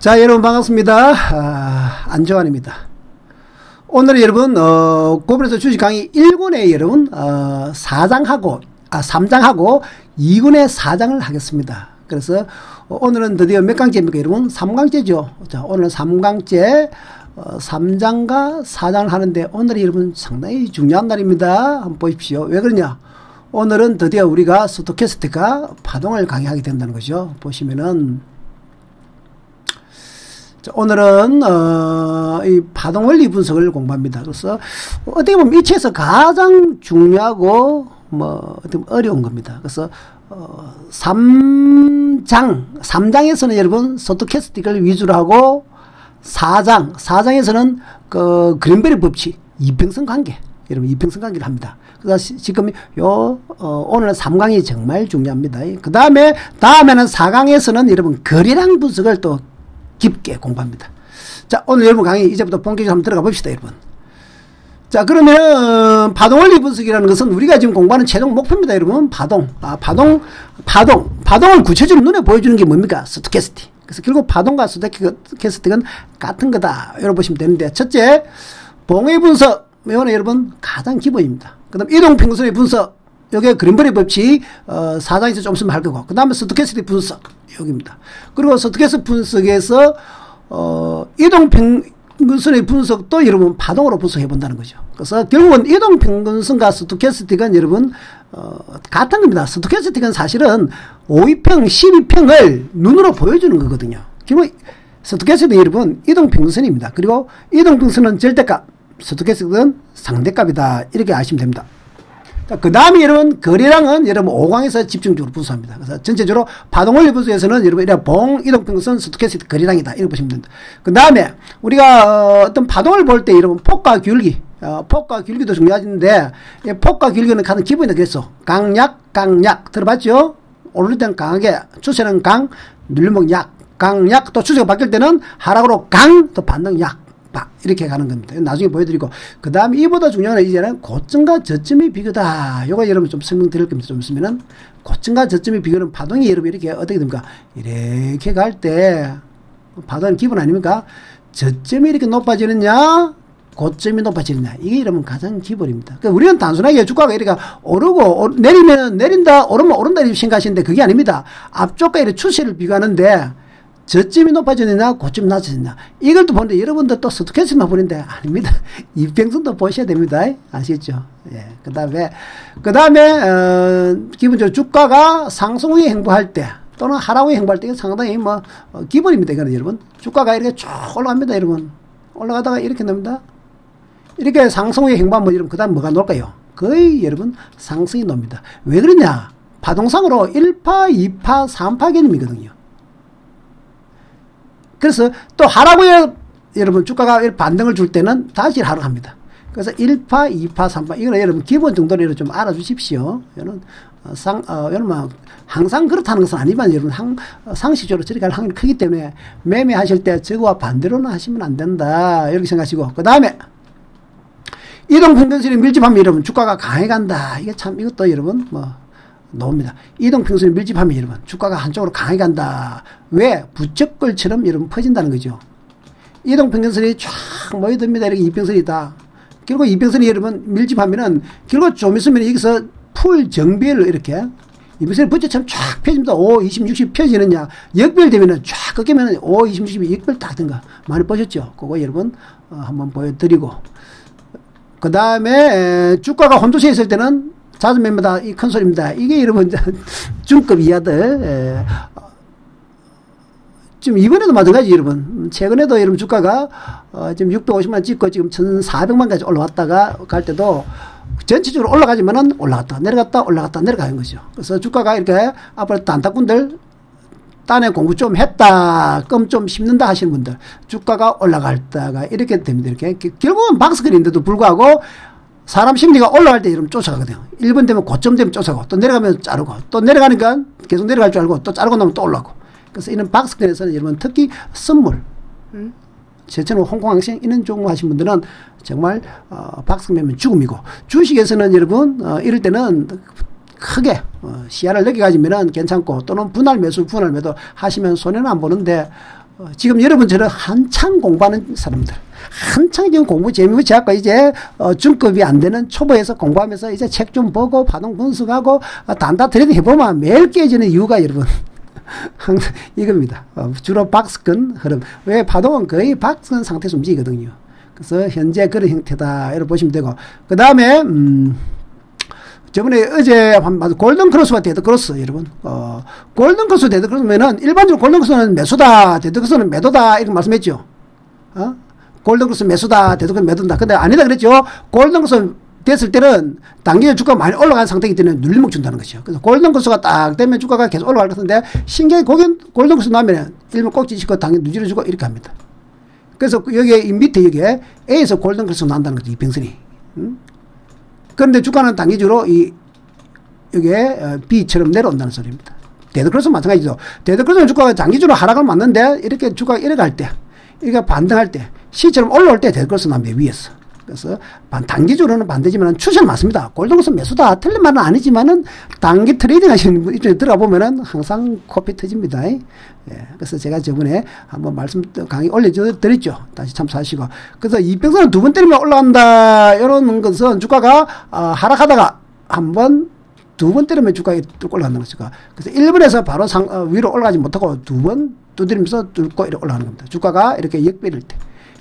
자, 여러분 반갑습니다. 안정환입니다. 오늘은 여러분 고블에서 주식 강의 1군에 여러분 3장하고 2군의 4장을 하겠습니다. 그래서 오늘은 드디어 몇 강째입니까 여러분? 3강째죠. 자, 오늘 3강째 3장과 4장을 하는데 오늘이 여러분 상당히 중요한 날입니다. 한번 보십시오. 왜 그러냐? 오늘은 드디어 우리가 스토캐스틱과 파동을 강의하게 된다는 거죠. 보시면은 자, 오늘은 이 파동원리 분석을 공부합니다. 그래서 어떻게 보면 이 책에서 가장 중요하고 어떻게 어려운 겁니다. 그래서 3장에서는 여러분 스토캐스틱을 위주로 하고 4장에서는 그 그린베리 법칙 이평선 관계 여러분 이평선 관계를 합니다. 그래서 지금 오늘 3강이 정말 중요합니다. 그 다음에는 4강에서는 여러분 거래량 분석을 또 깊게 공부합니다. 자, 오늘 여러분 강의 이제부터 본격적으로 한번 들어가 봅시다, 여러분. 자, 그러면 파동원리 분석이라는 것은 우리가 지금 공부하는 최종 목표입니다, 여러분. 파동을 구체적으로 눈에 보여주는 게 뭡니까? 스토캐스틱. 그래서 결국 파동과 스토캐스틱은 같은 거다. 여러분 보시면 되는데, 첫째, 봉의 분석. 이거는 여러분 가장 기본입니다. 그 다음 이동평선의 분석. 여기에 그린베리 법칙 4장에서 좀 있으면 할 거고, 그 다음에 스토캐스틱 분석 여기입니다. 그리고 스토캐스틱 분석에서 이동평균선의 분석도 여러분 파동으로 분석해 본다는 거죠. 그래서 결국은 이동평균선과 스토캐스틱은 여러분 같은 겁니다. 스토캐스틱은 사실은 5위평 12평을 눈으로 보여주는 거거든요. 결국 스토캐스틱은 여러분 이동평균선입니다. 그리고 이동평균선은 절대값, 스토캐스틱은 상대값이다, 이렇게 아시면 됩니다. 그 다음에 여러분 거래량은 여러분 5강에서 집중적으로 분석합니다. 그래서 전체적으로 파동원리 분석에서는 여러분 이런 봉, 이동평균선, 스토캐스틱 거래량이다, 이렇게 보시면 됩니다. 그 다음에 우리가 어떤 파동을 볼 때 여러분 폭과 귤기, 폭과 귤기도 중요한데 폭과 귤기는 가장 기본이다 그랬어. 강약 들어봤죠? 오를 때는 강하게, 추세는 강, 눌림목 약, 강약, 또 추세가 바뀔 때는 하락으로 강, 또 반등 약, 이렇게 가는 겁니다. 나중에 보여드리고, 그 다음에 이보다 중요한 건 이제는 고점과 저점의 비교다. 요거 여러분 좀 설명드릴 겁니다. 좀 있으면은 고점과 저점의 비교는 파동이 여러분 이렇게 어떻게 됩니까? 이렇게 갈 때 파동은 기본 아닙니까? 저점이 이렇게 높아지느냐, 고점이 높아지느냐, 이게 여러분 가장 기본입니다. 그러니까 우리는 단순하게 주가가 이렇게 오르고 내리면 내린다, 오르면 오른다 이렇게 생각하시는데 그게 아닙니다. 앞쪽과 이렇게 추세를 비교하는데 저점이 높아지느냐 고점이 낮아지느냐 이걸 또 보는데 여러분들 또 스토캐스틱만 보는데 아닙니다. 이평선도 보셔야 됩니다. 아시겠죠? 예. 그 다음에 기본적으로 주가가 상승 후에 행보할 때 또는 하락 후에 행보할 때 상당히 기본입니다. 이거는 여러분 주가가 이렇게 쭉 올라갑니다. 여러분 올라가다가 이렇게 납니다. 이렇게 상승 후에 행보하면 여러분 그 다음 뭐가 놀까요? 거의 여러분 상승이 놉니다. 왜 그러냐? 파동상으로 1파 2파 3파 개념이거든요. 그래서 또 하락 후에 여러분 주가가 반등을 줄 때는 다시 하락합니다. 그래서 1파, 2파, 3파 이거는 여러분 기본 정도로 좀 알아주십시오. 여러분 여러분 항상 그렇다는 것은 아니지만 여러분 상식적으로 저렇게 할 확률이 크기 때문에 매매하실 때 저거와 반대로는 하시면 안 된다, 이렇게 생각하시고, 그 다음에 이동평균선이 밀집하면 여러분 주가가 강해 간다. 이게 참 이것도 여러분 나옵니다. 이동평균선이 밀집하면 여러분 주가가 한쪽으로 강하게 간다. 왜? 부쩍걸처럼 여러분 퍼진다는 거죠. 이동평균선이 쫙 모여듭니다. 이렇게 이평선이다. 결국 이평선이 여러분 밀집하면은 결국 좀 있으면 여기서 풀 정비를 이렇게 이평선이 부쩍처럼 쫙 펴집니다. 5, 20, 60 펴지느냐, 역별되면은 쫙 꺾이면은 5, 20, 60이 역별 딱 하던가 많이 보셨죠? 그거 여러분 한번 보여드리고, 그 다음에 주가가 혼조세에 있을 때는 잦은 매매다, 이 큰 소리입니다. 이게 여러분 중급 이하들 지금 이번에도 마찬가지 여러분. 최근에도 여러분 주가가 지금 650만 찍고 지금 1400만까지 올라왔다가 갈 때도 전체적으로 올라가지만은 올라갔다 내려갔다 올라갔다 내려가는 거죠. 그래서 주가가 이렇게 앞으로 단타꾼들 딴에 공부 좀 했다, 껌 좀 씹는다 하시는 분들 주가가 올라갔다가 이렇게 됩니다. 이렇게 결국은 박스권인데도 불구하고 사람 심리가 올라갈 때 여러분 쫓아가거든요. 1번 되면 고점 되면 쫓아가고, 또 내려가면 자르고, 또 내려가니까 계속 내려갈 줄 알고 또 자르고 나면 또 올라가고. 그래서 이런 박스권에서는 여러분 특히 선물, 제처럼 홍콩항생 이런 종목 하신 분들은 정말 박스권이면 죽음이고, 주식에서는 여러분 이럴 때는 크게 시야를 넓게 가지면은 괜찮고, 또는 분할 매수, 분할 매도 하시면 손해는 안 보는데 지금 여러분처럼 한창 공부하는 사람들, 한창 지금 공부 재미없이 하고 이제 중급이 안 되는 초보에서 공부하면서 이제 책 좀 보고 파동 분석하고 단다 트레이딩 해보면 매일 깨지는 이유가 여러분 항상 이겁니다. 주로 박스권 흐름. 왜 파동은 거의 박스권 상태에서 움직이거든요. 그래서 현재 그런 형태다 이렇게 보시면 되고, 그 다음에 저번에 어제 골든 크로스와 데드 크로스 여러분, 골든 크로스 데드 크로스면은 일반적으로 골든 크로스는 매수다, 데드 크로스는 매도다 이렇게 말씀했죠. 골든 크로스 매수다, 데드 크로스 매도다. 근데 아니다 그랬죠. 골든 크로스 됐을 때는 단기적 주가가 많이 올라간 상태이기 때문에 눌림목 준다는 것이죠. 그래서 골든 크로스가 딱 되면 주가가 계속 올라갈 것 같은데, 신기하게 골든 크로스 나면 일본 꼭지 치고 당기 누지를 주고 이렇게 합니다. 그래서 여기에 밑에 여기에 A에서 골든 크로스 난다는 거죠. 이평선이. 그런데 주가는 단기적으로 여기에 B처럼 내려온다는 소리입니다. 데드크로스 마찬가지죠. 데드크로스는 주가가 장기적으로 하락을 맞는데 이렇게 주가가 이렇게 갈 때, 이렇게 반등할 때, C처럼 올라올 때 데드크로스 납니다. 위에서. 그래서 단기적으로는 반대지만 추세는 맞습니다. 골든크로스 매수다 틀린 말은 아니지만은 단기 트레이딩 하시는 분 입장에 들어가 보면은 항상 코피 터집니다. 예. 그래서 제가 저번에 한번 말씀 강의 올려드렸죠. 다시 참조하시고. 그래서 이평선은 두 번 때리면 올라간다 이런 것은 주가가 하락하다가 두 번 때리면 주가가 뚫고 올라간다는 것이고, 그래서 1번에서 바로 위로 올라가지 못하고 두 번 두드리면서 뚫고 이렇게 올라가는 겁니다. 주가가 이렇게 역배일 때,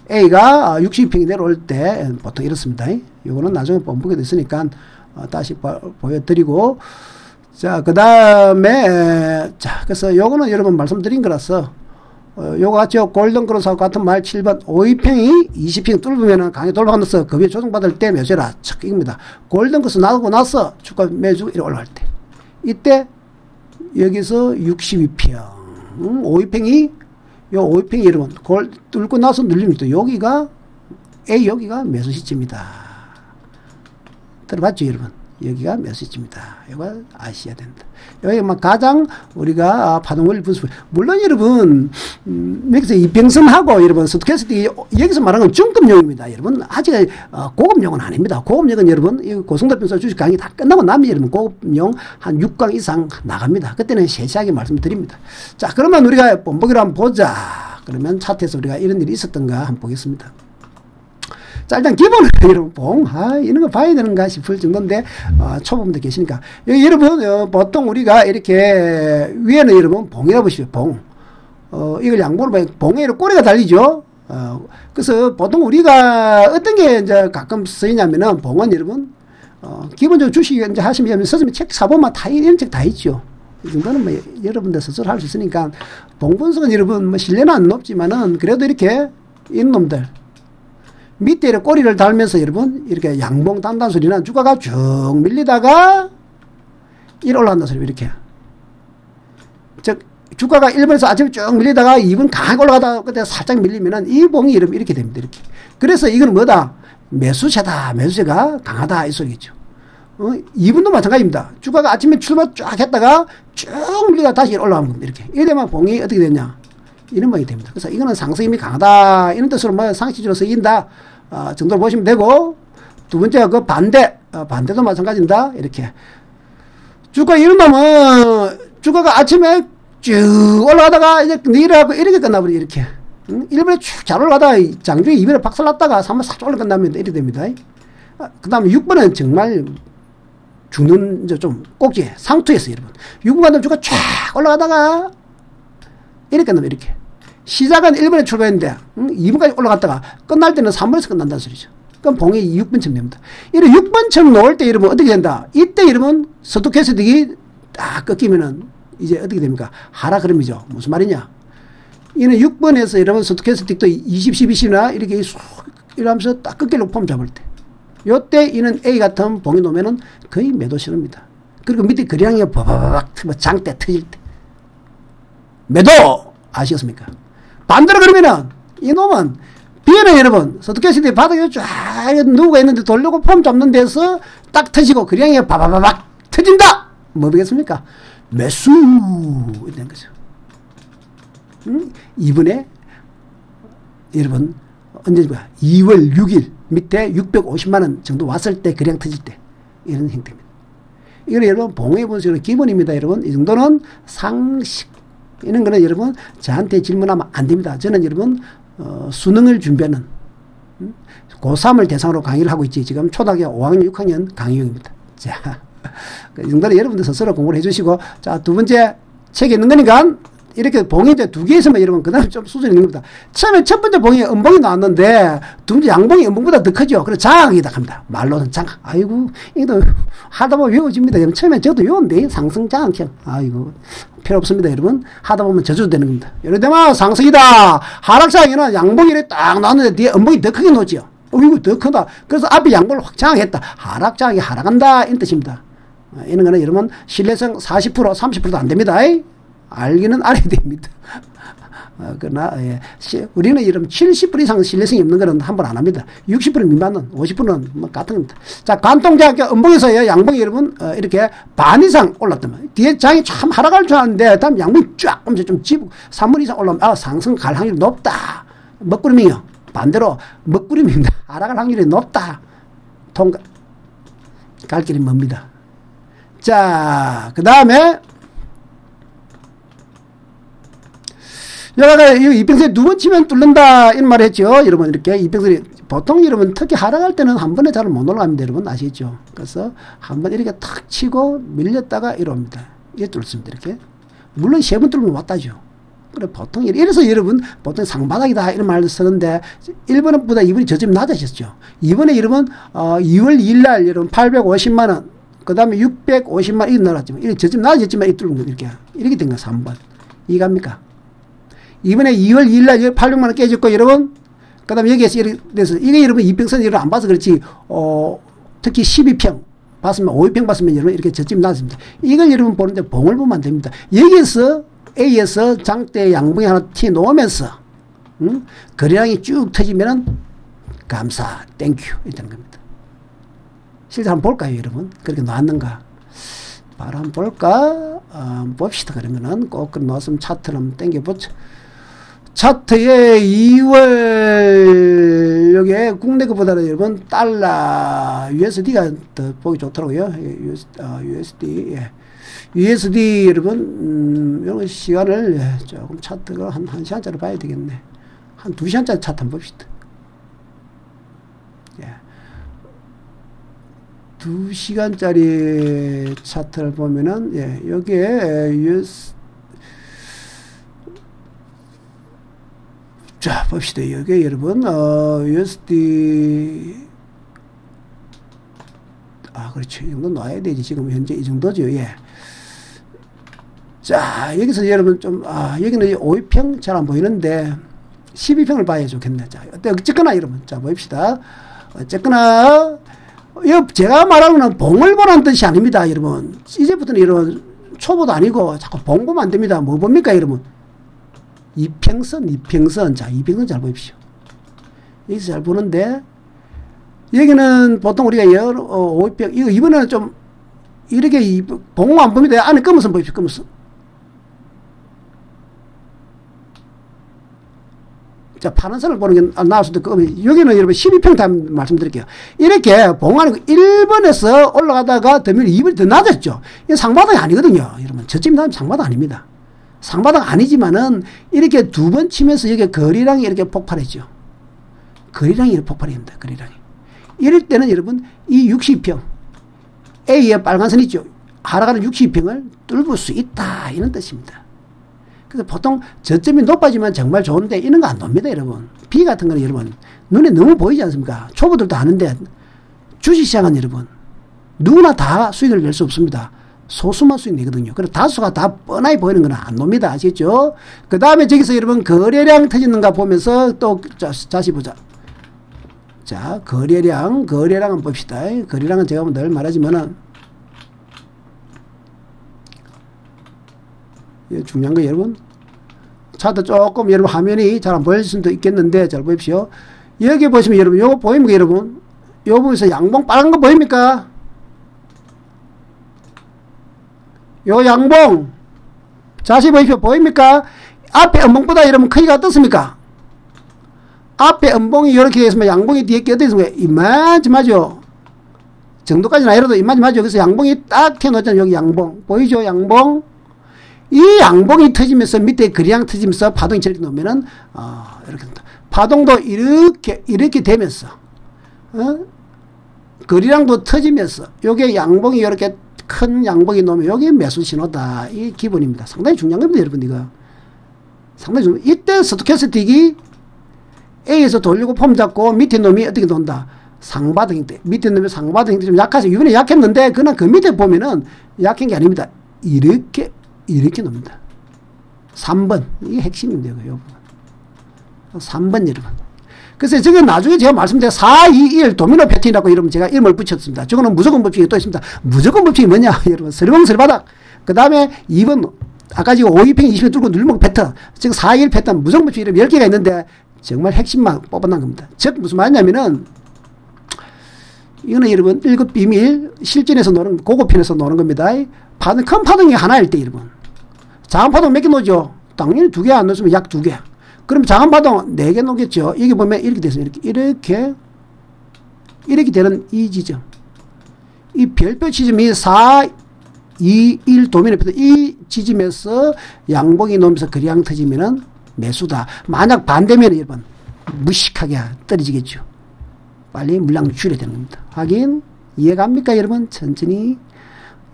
A가 60평이 내려올 때 보통 이렇습니다. 이거는 나중에 본보게 됐으니까 다시 보여드리고, 자, 그 다음에, 자, 그래서 요거는 여러분 말씀드린 거라서, 요거 같죠? 골든크로스하고 같은 말 7번, 52평이 20평 뚫으면 강에 돌아가면서 그 위에 조정받을 때 매수해라. 척, 이겁니다. 골든크로스 나오고 나서 주가 매주 이렇게 올라갈 때. 이때, 여기서 62평, 52평이 요 52평이 여러분 뚫고 나서 눌립니다. 여기가 A, 여기가 매수 시점이다. 들어봤죠 여러분? 여기가 매수 시점이다. 이거 아셔야 된다. 여기 막 가장 우리가 파동을 분석, 물론 여러분 여기서 이평선하고 여러분 스토캐스틱 여기서 말하는 건 중급용입니다. 여러분 아직 고급용은 아닙니다. 고급용은 여러분 이 고성도 평소 주식 강의 다 끝나고 나면 여러분 고급용 한 6강 이상 나갑니다. 그때는 세세하게 말씀드립니다. 자, 그러면 우리가 본보기로 한번 보자. 그러면 차트에서 우리가 이런 일이 있었던가 한번 보겠습니다. 자, 일단 기본은 여러분 이런 거 봐야 되는가 싶을 정도인데 초보분들 계시니까 여기 여러분 보통 우리가 이렇게 위에는 여러분 봉이라고 보시죠. 봉. 이걸 양봉으로 보면 봉에 꼬리가 달리죠. 그래서 보통 우리가 어떤 게 이제 가끔 쓰이냐면은 봉은 여러분 기본적으로 주식 이제 하시면 서점에 책 사보면 다 이런 책 다 있죠. 이 정도는 뭐 여러분들 스스로 할 수 있으니까 봉 분석은 여러분 뭐 신뢰는 안 높지만은 그래도 이렇게 있는 놈들 밑에 이렇게 꼬리를 달면서 여러분 이렇게 양봉 단단 소리는 주가가 쭉 밀리다가 이렇게 올라간다 소리. 이렇게 즉 주가가 1번에서 아침에 쭉 밀리다가 2번 강하게 올라가다가 그때 살짝 밀리면은 이 봉이 이렇게 됩니다. 이렇게. 그래서 이건 뭐다? 매수세다. 매수세가 강하다 이 소리겠죠. 2분도 마찬가지입니다. 주가가 아침에 출발 쫙 했다가 쭉 밀리다가 다시 올라가는 겁니다. 이렇게. 이러면 봉이 어떻게 되냐? 이런 모양이 됩니다. 그래서 이거는 상승 힘이 강하다. 이런 뜻으로 뭐 상식적으로 쓰인다. 정도로 보시면 되고, 두 번째가 그 반대도 마찬가지입니다. 이렇게. 주가 이런 놈은 주가가 아침에 쭉 올라가다가 이제 내일하고 이렇게 끝나버려. 이렇게. 1번에 쭉 잘 올라가다가 장중에 2번에 박살났다가 3번 싹 올라간다면 이렇게 됩니다. 그 다음에 6번은 정말 죽는 좀 꼭지 상투에서 여러분 6번 간다면 주가 쫙 올라가다가 이렇게 끝나면 이렇게. 시작은 1번에 출발했는데 2번까지 올라갔다가 끝날 때는 3번에서 끝난다는 소리죠. 그럼 봉이 6번처럼 됩니다. 이런 6번처럼 놓을 때 여러분 어떻게 된다? 이때 여러분 스토캐스틱이 딱 꺾이면은 이제 어떻게 됩니까? 하락 흐름이죠. 무슨 말이냐? 이는 6번에서 여러분 스토캐스틱도 20, 10, 20이나 이렇게 쑥 이러면서 딱 꺾일 높음 잡을 때. 요때 이는 A 같은 봉이 놓으면은 거의 매도 실입니다. 그리고 밑에 거량이 바바박 장대 터질 때. 매도! 아시겠습니까? 반대로 그러면은 이놈은 비에는 여러분 스토캐스틱 바닥에 쫙 누우가 있는데 돌려고 폼 잡는 데서 딱 터지고 거량이 바바바박 터진다! 뭐 되겠습니까? 매수! 이런 거죠. 이번에 여러분 언제 2월 6일 밑에 650만원 정도 왔을 때 거량 터질 때 이런 형태입니다. 이건 여러분 봉해 분석의 기본입니다. 여러분 이 정도는 상식 이런 거는 여러분 저한테 질문하면 안 됩니다. 저는 여러분 수능을 준비하는 고3을 대상으로 강의를 하고 있지. 지금 초등학교 5학년 6학년 강의용입니다. 자, 이 정도는 여러분들 스스로 공부를 해주시고, 자, 두 번째 책에 있는 거니까 이렇게 봉이 이제 두 개 있으면 여러분 그 다음에 좀 수준이 있는 겁니다. 처음에 첫 번째 봉이 음봉이 나왔는데 두 번째 양봉이 음봉보다 더 크죠. 그래서 장학이다 합니다. 말로는 장학. 아이고 이거 하다 보면 외워집니다. 여러분 처음에 저도 외웠는데 상승장학형. 아이고 필요 없습니다. 여러분 하다 보면 저주도 되는 겁니다. 예를 들면 상승이다. 하락장에는 양봉이 딱 나왔는데 뒤에 음봉이 더 크게 놓지요. 이거 더 크다. 그래서 앞에 양봉을 확 장악했다. 하락장이 하락한다 이런 뜻입니다. 이런 거는 여러분 신뢰성 40% 30%도 안 됩니다. 알기는 알아야 됩니다. 그러나 우리는 이런 70% 이상 신뢰성이 없는 거는 함부로 안 합니다. 60% 미만은 50%는 뭐 같은 겁니다. 자, 관통장학교 음봉에서요 양봉이 여러분 이렇게 반 이상 올랐다면 뒤에 장이 참 하락할 줄 알았는데 다음 양봉이 쫙 하면서 좀 집 3분 이상 올라오면 상승 갈 확률이 높다. 먹구름이요. 반대로 먹구름입니다. 하락할 확률이 높다. 갈 길이 멉니다. 자, 그 다음에 여기가 이평선이 두 번 치면 뚫는다 이런 말을 했죠. 여러분 이렇게 이평선이 보통 여러분 특히 하락할 때는 한 번에 잘 못 올라갑니다. 여러분 아시죠? 그래서 한 번 이렇게 탁 치고 밀렸다가 이럽니다. 이게 뚫습니다. 이렇게 물론 세 번 뚫으면 왔다죠. 그래 보통 이래서 여러분 보통 상바닥이다 이런 말을 쓰는데 1번보다 2번이 저점 낮아졌죠. 이번에 여러분 2월 2일 날 여러분 850만원 그 다음에 650만원 이렇게 나왔지만 이렇게 저점 낮아졌지만 이 뚫은 거 이렇게 된 거 3번 이해갑니까? 이번에 2월 2일 날 800만원 깨졌고 여러분 그 다음에 여기에서 이렇게 돼서 이게 여러분 이평선 여러분 안 봐서 그렇지 특히 12평 봤으면 5평 봤으면 여러분 이렇게 저점 낮습니다. 이걸 여러분 보는데 봉을 보면 안 됩니다. 여기에서 A에서 장대 양봉이 하나 튀 놓으면서 거래량이 쭉 터지면은 감사 땡큐 이런 겁니다. 실제 한번 볼까요 여러분? 그렇게 나왔는가? 바로 한번 볼까? 봅시다. 그러면은 꼭 나왔으면 차트를 한번 땡겨보죠. 차트에 2월 여기에 국내 것보다는 여러분 달러 USD가 더 보기 좋더라고요. USD USD 여러분 이런 시간을 조금 차트가 한 1시간짜리 봐야 되겠네. 한 2시간짜리 차트 한번 봅시다. 2시간짜리 차트를 보면은 여기에 자 봅시다. 여기에 여러분 USD 그렇죠. 이 정도 놔야 되지. 지금 현재 이 정도죠. 자, 여기서 여러분 좀, 여기는 5평 잘 안 보이는데, 12평을 봐야 좋겠네. 자, 어쨌거나 여러분, 자, 봅시다. 어쨌거나, 제가 말하는 봉을 보라는 뜻이 아닙니다, 여러분. 이제부터는 여러분, 초보도 아니고, 자꾸 봉 보면 안 됩니다. 뭐 봅니까, 여러분? 이평선. 자, 이평선 잘 보십시오. 여기서 잘 보는데, 여기는 보통 우리가 5평, 이번에는 좀, 이렇게 봉 안 봅니다. 안에 검은선 보십시오, 검은선. 자, 파란선을 보는 게 나올 수도 있고, 여기는 여러분 12평 다 말씀드릴게요. 이렇게 봉하는 거 1번에서 올라가다가 더면 2번이 더 낮았죠. 이게 상바닥이 아니거든요. 여러분, 저쯤 나면 상바닥 아닙니다. 상바닥 아니지만은 이렇게 두 번 치면서 여기 거리량이 이렇게 폭발했죠. 거리량이 이렇게 폭발합니다. 거리량이. 이럴 때는 여러분, 이 60평, A의 빨간 선 있죠. 하락하는 60평을 뚫을 수 있다. 이런 뜻입니다. 그래서 보통 저점이 높아지면 정말 좋은데 이런 거 안 놉니다, 여러분. B 같은 거는 여러분 눈에 너무 보이지 않습니까? 초보들도 아는데 주식시장은 여러분 누구나 다 수익을 낼 수 없습니다. 소수만 수익 내거든요. 그래서 다수가 다 뻔하게 보이는 건 안 놉니다. 아시겠죠? 그 다음에 저기서 여러분 거래량 터지는가 보면서 또 다시 보자. 자, 거래량 한번 봅시다. 거래량은 제가 늘 말하지만은 중요한 거 여러분 차트 조금 여러분 화면이 잘 안 보일 수도 있겠는데 잘 보십시오. 여기 보시면 여러분 요거 보입니까 여러분? 요 부분에서 양봉 빨간 거 보입니까? 요 양봉 자세히 보십시오. 보입니까? 앞에 음봉보다 여러분 크기가 어떻습니까? 앞에 음봉이 이렇게 있으면 양봉이 뒤에 껴져 있는 거예요. 이만큼하죠. 정도까지는 아니라도 이만큼하죠. 그래서 양봉이 딱 튀어나왔잖아요. 여기 양봉 보이죠? 양봉 이 양봉이 터지면서 밑에 거리량 터지면서 파동이 저렇게 놓으면은 이렇게 된다. 파동도 이렇게 되면서 거리량도 터지면서 요게 양봉이 이렇게 큰 양봉이 놓으면 요게 매수 신호다. 이 기본입니다. 상당히 중요한 겁니다, 여러분. 이거 상당히 중요해요. 이때 스토캐스틱이 A에서 돌리고 폼 잡고 밑에 놈이 어떻게 돈다. 상바닥일 때 밑에 놈이 상바닥일 때 좀 약하죠. 이번에 약했는데 그러나 그 밑에 보면은 약한 게 아닙니다. 이렇게 놉니다. 3번 이게 핵심입니다. 요 3번 여러분. 그래서 저건 나중에 제가 말씀드린 4, 2, 1 도미노 패턴이라고 이러면 제가 이름을 붙였습니다. 저거는 무조건 법칙이 또 있습니다. 무조건 법칙이 뭐냐 여러분. 설렁설바닥. 그 다음에 2번 아까 지금 5, 2팽 20에 뚫고 눌목 패턴. 즉 4, 1 패턴 무조건 법칙 이름 10개가 있는데 정말 핵심만 뽑아낸 겁니다. 즉 무슨 말이냐면은 이거는 여러분 1급 비밀 실전에서 노는 고급편에서 노는 겁니다. 큰 파동이 하나일 때 여러분 작은 파동 몇 개 놓죠? 당연히 2개 안 넣으면 약 2개. 그럼 작은 파동 4개 놓겠죠. 여기 보면 이렇게 돼서 이렇게 되는 이 지점, 이 별표 지점이 4, 2, 1 도면에 이 지점에서 양봉이 놓으면서 거리량 터지면은 매수다. 만약 반대면 여러분 무식하게 떨어지겠죠. 빨리 물량 줄여야 되는 겁니다. 하긴 이해갑니까 여러분? 천천히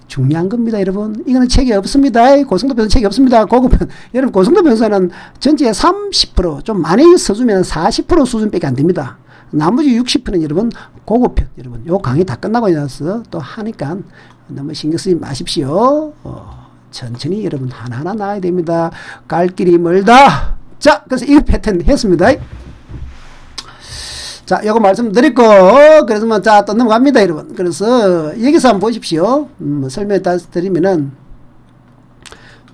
중요한 겁니다 여러분. 이거는 책이 없습니다. 고성도 변호사 책이 없습니다. 고급편 여러분 고성도 변호사는 전체의 30% 좀 많이 써주면 40% 수준밖에 안 됩니다. 나머지 60%는 여러분 고급편 여러분 요 강의 다 끝나고 나서 또 하니까 너무 신경 쓰지 마십시오. 천천히 여러분 하나하나 나와야 됩니다. 갈 길이 멀다. 자, 그래서 이 패턴 했습니다. 자, 요거 말씀드리고, 그래서 뭐, 자, 또 넘어갑니다, 여러분. 그래서, 여기서 한번 보십시오. 설명을 다시 드리면은,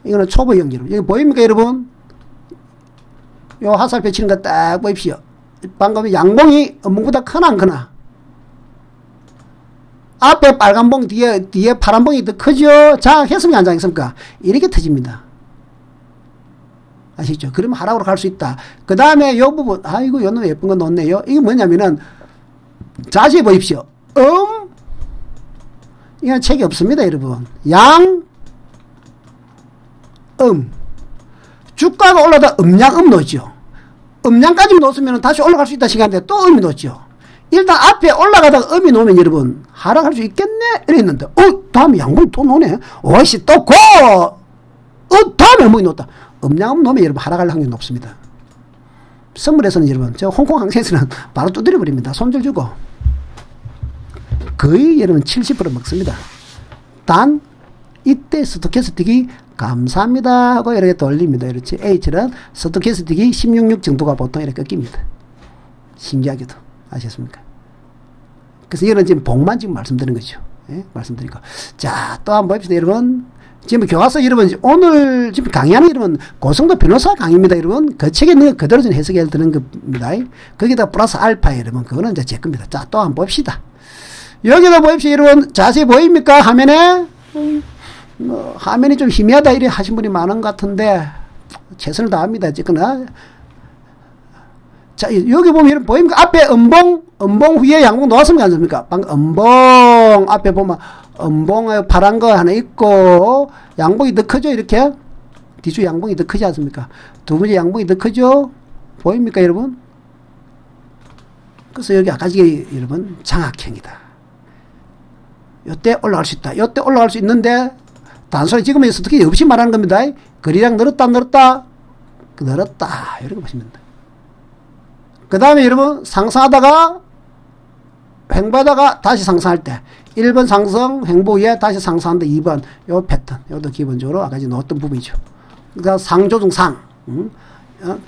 이거는 초보 연기. 여기 보입니까, 여러분? 요 화살표 치는 거 딱 보십시오. 방금 양봉이 엄봉보다 크나 안 크나? 앞에 빨간 봉, 뒤에 파란 봉이 더 크죠? 장악했습니까, 안 장악했습니까? 이렇게 터집니다. 아시죠? 그러면 하락으로 갈 수 있다. 그 다음에 요 부분, 아이고, 요 놈 예쁜 거 넣었네요. 이게 뭐냐면은, 자세히 보십시오. 이건 책이 없습니다, 여러분. 주가가 올라다 음양, 놓죠. 음양까지 놓으면 다시 올라갈 수 있다 시간인데 또 음이 놓죠. 일단 앞에 올라가다가 음이 놓으면 여러분, 하락할 수 있겠네? 이랬는데, 다음에 양봉이 또 놓네? 오이씨, 또 고! 다음에 음이 놓다. 음양음 놓으면 여러분 하락할 확률이 높습니다. 선물에서는 여러분 저 홍콩 항공에서는 바로 두드려 버립니다. 손절 주고 거의 여러분 70% 먹습니다. 단 이때 스토캐스틱이 감사합니다 하고 이렇게 돌립니다. 이렇지. H는 스토캐스틱이 16.6 정도가 보통 이렇게 꺾입니다. 신기하게도 아셨습니까? 그래서 이거는 지금 봉만 지금 말씀드리는 거죠. 예? 말씀드리고 자, 또 한번 봅시다 여러분. 지금 교과서 여러분 오늘 지금 강의하는 여러분 고성도 변호사 강의입니다 여러분. 그 책에 있는 거 그대로 좀 해석해 드리는 겁니다. 거기다 플러스 알파 여러분 그거는 이제 제 겁니다. 자, 또 한번 봅시다. 여기다 보십시오 여러분. 자세히 보입니까 화면에? 화면이 좀 희미하다 이래 하신 분이 많은 것 같은데 최선을 다합니다. 어쨌거나 자, 여기 보면 여러분 보입니까? 앞에 음봉 위에 양봉 놓았습니까? 안 습니까? 방금 음봉 앞에 보면 음봉 파란 거 하나 있고 양봉이 더 크죠? 이렇게 뒤쪽 양봉이 더 크지 않습니까? 두 번째 양봉이 더 크죠? 보입니까 여러분? 그래서 여기 아까 지게 여러분 장악형이다. 요때 올라갈 수 있다. 요때 올라갈 수 있는데 단순히 지금 여기서 어떻게 없이 말하는 겁니다. 거리량 늘었다 이렇게 보시면 됩니다. 그 다음에 여러분 상승하다가 횡보하다가 다시 상승할 때 1번 상승 횡보 위에 다시 상승한다. 2번 요 패턴 요도 기본적으로 아까 넣었던 부분이죠. 그러니까 상조중 상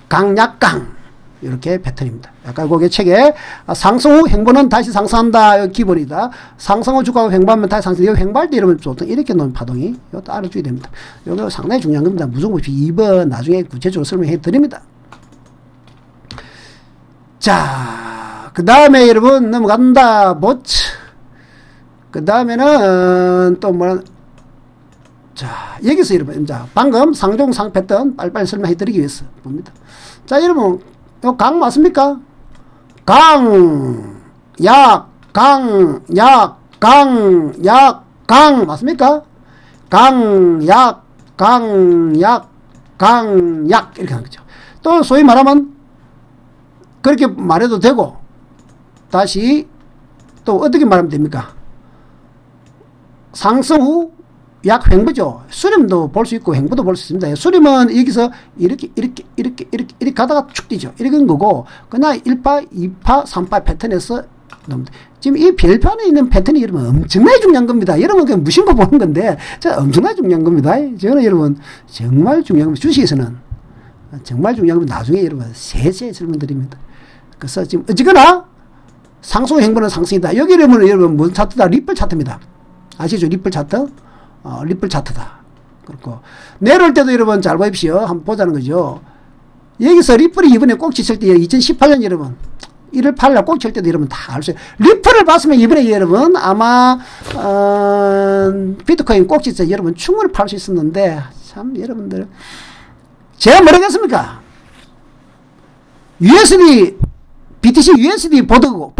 강약강 이렇게 패턴입니다. 아까 거기 책에 상승 후 횡보는 다시 상승한다. 기본이다. 상승 후 주가가 횡보하면 다시 상승. 이거 횡보할 때 이러면 보통 이렇게 놓은 파동이 이것도 알아줘야 됩니다. 이거 상당히 중요한 겁니다. 무조건 2번 나중에 구체적으로 설명해 드립니다. 자, 그 다음에 여러분 넘어간다. 보츠. 그 다음에는 또 뭐라. 자, 여기서 여러분 이제 방금 상종 상패턴 빨리빨리 설명해 드리기 위해서 봅니다. 자, 여러분 요 강 맞습니까? 강, 약, 강, 약, 강, 약, 강 맞습니까? 강, 약, 강약, 강약 이렇게 하는 거죠. 또 소위 말하면 그렇게 말해도 되고, 다시 또 어떻게 말하면 됩니까? 상승 후 약 횡보죠. 수렴도 볼 수 있고 횡보도 볼 수 있습니다. 수렴은 여기서 이렇게 가다가 축 뛰죠. 이런 거고, 그냥 1파, 2파, 3파 패턴에서 지금 이 별판에 있는 패턴이 여러분 엄청나게 중요한 겁니다. 여러분 그냥 무심코 보는 건데 엄청나게 중요한 겁니다. 저는 여러분 정말 중요한 겁니다. 주식에서는 정말 중요한 겁니다. 나중에 여러분 세세히 설명드립니다. 그래서 지금 어쨌거나 상승 행보는 상승이다. 여기 여러분 뭔 차트다? 리플 차트입니다. 아시죠? 리플 차트? 리플 차트다. 그렇고 내려올 때도 여러분 잘 보십시오. 한번 보자는 거죠. 여기서 리플이 이번에 꼭 지칠 때 2018년 여러분 1월 8일 꼭 칠 때도 여러분 다 알 수 있어요. 리플을 봤으면 이번에 여러분 아마 비트코인 꼭 지칠 때 여러분 충분히 팔 수 있었는데 참 여러분들 제가 뭐라겠습니까? USD BTC USD 보고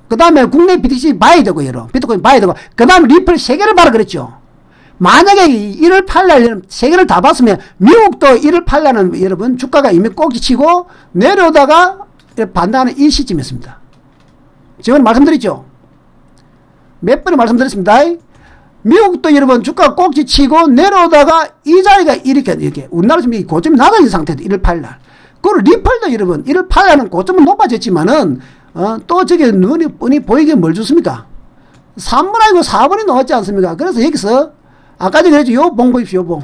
그 다음에 국내 BTC 봐야 되고 여러분 비트코인 봐야 되고 그 다음에 리플 3개를 봐라 그랬죠. 만약에 1월 8일 3개를 다 봤으면 미국도 1월 8일은 여러분 주가가 이미 꼭지치고 내려오다가 반등하는 이 시점이었습니다. 제가 말씀드렸죠. 몇 번을 말씀드렸습니다. 미국도 여러분 주가 꼭지치고 내려오다가 이 자리가 이렇게 우리나라 지금 고점이 낮아진 상태도 1월 8일 그리고 리플도 여러분 1월 8일은 고점은 높아졌지만은 또 저게 눈이 뻔히 보이게 뭘 줬습니까? 3번 아니고 4번이 나왔지 않습니까? 그래서 여기서 아까 전에 그랬죠. 요 봉 보십시오. 봉.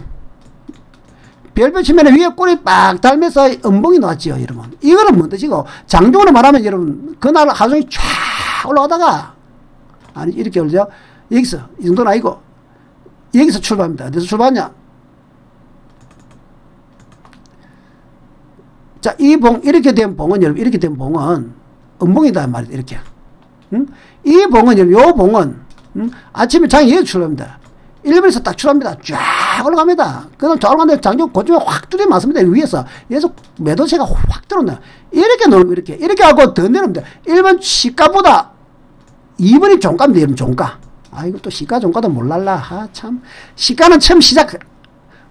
별표 치면 위에 꼬리 빡 달면서 음봉이 나왔죠. 여러분. 이거는 뭔 뜻이고 장중으로 말하면 여러분 그날 하중이 쫙 올라가다가 아니 이렇게 올죠. 여기서 이 정도는 아니고 여기서 출발합니다. 어디서 출발하냐? 자, 이 봉 이렇게 된 봉은 여러분 이렇게 된 봉은 음봉이다 말이다. 이렇게. 응? 이 봉은 여러분 요 봉은 아침에 장이 여기 출발합니다. 1번에서 딱 출합니다. 쫙 올라갑니다. 그 다음 쫙 올라가는데 장중 고점에 확 뚜리 맞습니다. 위에서. 여기서 매도세가 확 들어온다. 이렇게 놓고 이렇게 하고 더 내려옵니다. 1번 시가보다 2번이 종가입니다. 여러분 종가. 아이고 또 시가 종가도 몰랄라. 아 참. 시가는 처음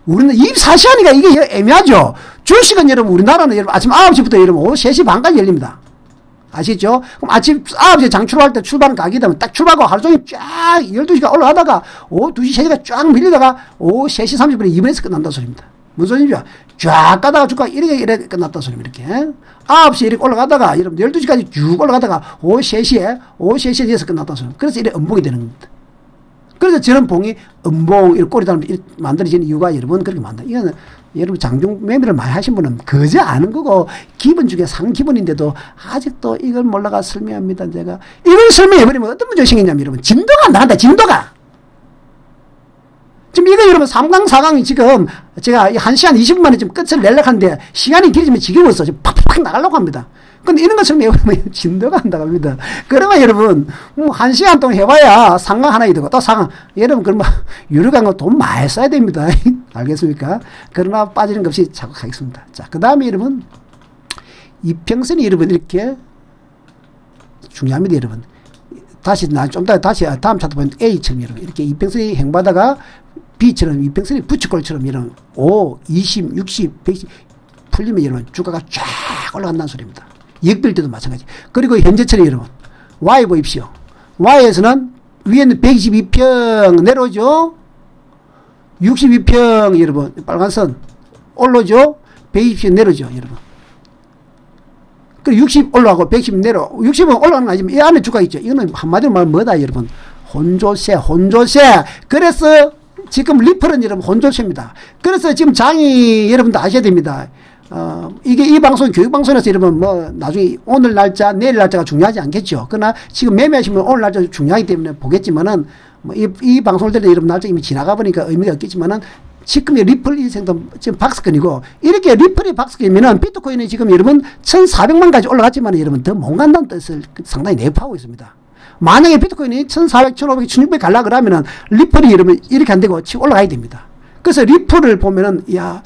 우리는 24시간이니까 이게 애매하죠. 주식은 여러분 우리나라는 여러분 아침 9시부터 여러분 오후 3시 반까지 열립니다. 아시죠? 그럼 아침 9시에 장 출발할 때 출발하는 가격이 되면 딱 출발하고 하루 종일 쫙 12시간 올라가다가 오후 2시, 3시가 쫙 밀리다가 오후 3시 30분에 2번에서 끝난다 소리입니다. 무슨 소리죠? 쫙 가다가 주가 이렇게 끝났다 소리입니다. 이렇게. 9시에 이렇게 올라가다가 여러분 12시까지 쭉 올라가다가 오후 3시에 뒤에서 끝났다 소리입니다. 그래서 이렇게 음봉이 되는 겁니다. 그래서 저런 봉이 음봉, 이렇게 꼬리 달면 만들어지는 이유가 여러분 그렇게 만든다. 이거는 여러분 장중 매매를 많이 하신 분은 그저 아는 거고 기본 중에 상기본인데도 아직도 이걸 몰라가 설명합니다. 제가 이걸 설명해버리면 어떤 문제가 생기냐면 여러분 진도가 안 나간다. 진도가 지금 이거 여러분 3강 4강이 지금 제가 1시간 20분 만에 지금 끝을 내려고 하는데 시간이 길어지면 지겨워서 지금 팍팍 나가려고 합니다. 근데 이런 거 설명해보면 진도가 안 나갑니다. 그러면 여러분 1시간 동안 해봐야 상강 하나 되고 또 상강 여러분 그러면 유료강은 돈 많이 써야 됩니다. 알겠습니까? 그러나 빠지는 것 없이 자꾸 가겠습니다. 자, 그 다음에 여러분 이평선이 여러분 이렇게 중요합니다. 여러분 다시 좀 다시 다음 차트 보면 A처럼 여러분 이렇게 이평선이 행보하다가 B처럼 이평선이 부츠골처럼 여러분 5, 20, 60, 110 풀리면 여러분 주가가 쫙 올라간다는 소리입니다. 역빌 때도 마찬가지. 그리고 현재처럼 여러분 Y 보십시오. Y에서는 위에는 122평 내려오죠. 62평 여러분 빨간 선 올라오죠. 120평 내려오죠. 여러분. 그리고 60 올라가고 110 내려. 60은 올라가는 거 아니지만 이 안에 주가 있죠. 이거는 한마디로 말하면 뭐다 여러분. 혼조세. 그래서 지금 리플은 여러분 혼조세입니다. 그래서 지금 장이 여러분도 아셔야 됩니다. 이게 이 방송 교육방송에서 여러분 뭐 나중에 오늘 날짜 내일 날짜가 중요하지 않겠죠. 그러나 지금 매매하시면 오늘 날짜 중요하기 때문에 보겠지만은 뭐 이 방송을 들을 때 여러분 날짜 이미 지나가 보니까 의미가 없겠지만은 지금의 리플 인생도 지금 박스권이고 이렇게 리플이 박스권이면은 비트코인이 지금 여러분 1,400만까지 올라갔지만 여러분 더 못 간다는 뜻을 상당히 내포하고 있습니다. 만약에 비트코인이 1,400, 1,500, 1,600 갈라 그러면은 리플이 여러분 이렇게 안 되고 치고 올라가야 됩니다. 그래서 리플을 보면은 야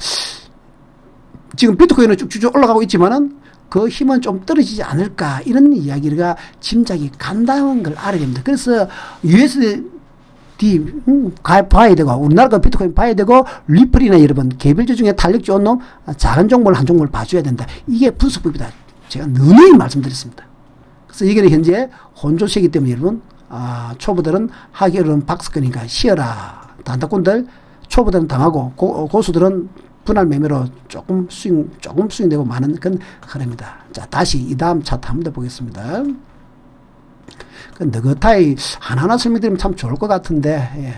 지금 비트코인은 쭉쭉 올라가고 있지만은 그 힘은 좀 떨어지지 않을까 이런 이야기가 짐작이 간다는 걸 알아야 됩니다. 그래서 USD 봐야 되고, 우리나라가 비트코인 봐야 되고, 리플이나 여러분, 개별주 중에 탄력 좋은 놈, 작은 종목을 한 종목을 봐줘야 된다. 이게 분석법이다. 제가 누누이 말씀드렸습니다. 그래서 이게 현재 혼조세이기 때문에 여러분, 초보들은 하기 어려운 박스권이니까 쉬어라. 단타꾼들, 초보들은 당하고, 고수들은 분할 매매로 조금 스윙되고 많은 그런 흐름입니다. 자, 다시 이 다음 차트 한번 더 보겠습니다. 그 느긋하게 하나하나 설명드리면 참 좋을 것 같은데, 예.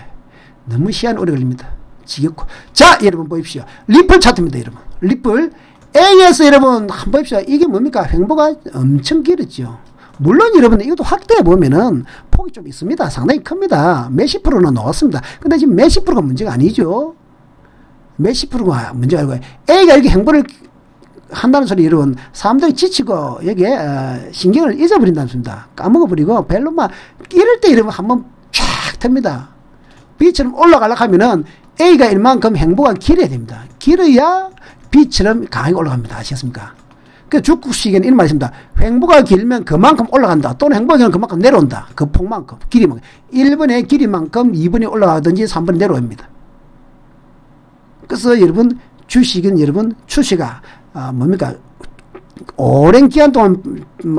너무 시간이 오래 걸립니다. 지겹고. 자, 여러분 보십시오. 리플 차트입니다, 여러분. 리플. A에서 여러분, 한번 보십시오. 이게 뭡니까? 횡보가 엄청 길었죠. 물론 여러분, 이것도 확대해 보면은 폭이 좀 있습니다. 상당히 큽니다. 몇십 프로는 나왔습니다. 근데 지금 몇십 프로가 문제가 아니죠. 몇십 프로가 문제가 아니고, A가 이렇게 횡보를 한다는 소리 여러분, 사람들이 지치고 여기에 신경을 잊어버린다는 소리입니다. 까먹어버리고 별로 막 이럴 때 여러분 한번 쫙 텄니다. B처럼 올라가려고 하면은 A가 이만큼 횡보가 길어야 됩니다. 길어야 B처럼 강하게 올라갑니다. 아시겠습니까? 그 주국식에는 이런 말이 있습니다. 횡보가 길면 그만큼 올라간다. 또는 횡보가 길면 그만큼 내려온다. 그 폭만큼, 길이만큼. 1번의 길이만큼 2번이 올라가든지 3번이 내려옵니다. 그래서 여러분 주식은 여러분 추세가 뭡니까? 오랜 기간 동안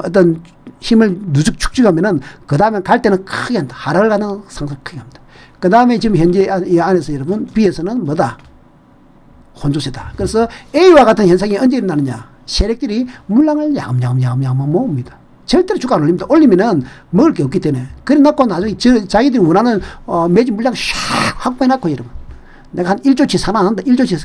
어떤 힘을 누적 축적하면은 그 다음에 갈 때는 크게 한다. 하락을 가는 상승을 크게 합니다. 그 다음에 지금 현재 이 안에서 여러분 B에서는 뭐다? 혼조세다. 그래서 A와 같은 현상이 언제 일어나느냐? 세력들이 물량을 야금야금 모읍니다. 절대로 주가 안 올립니다. 올리면은 먹을 게 없기 때문에. 그래 놓고 나중에 자기들이 원하는 매진 물량 샥 확보해 놨고 여러분. 내가 한 1조치 사면 안 한다. 1조치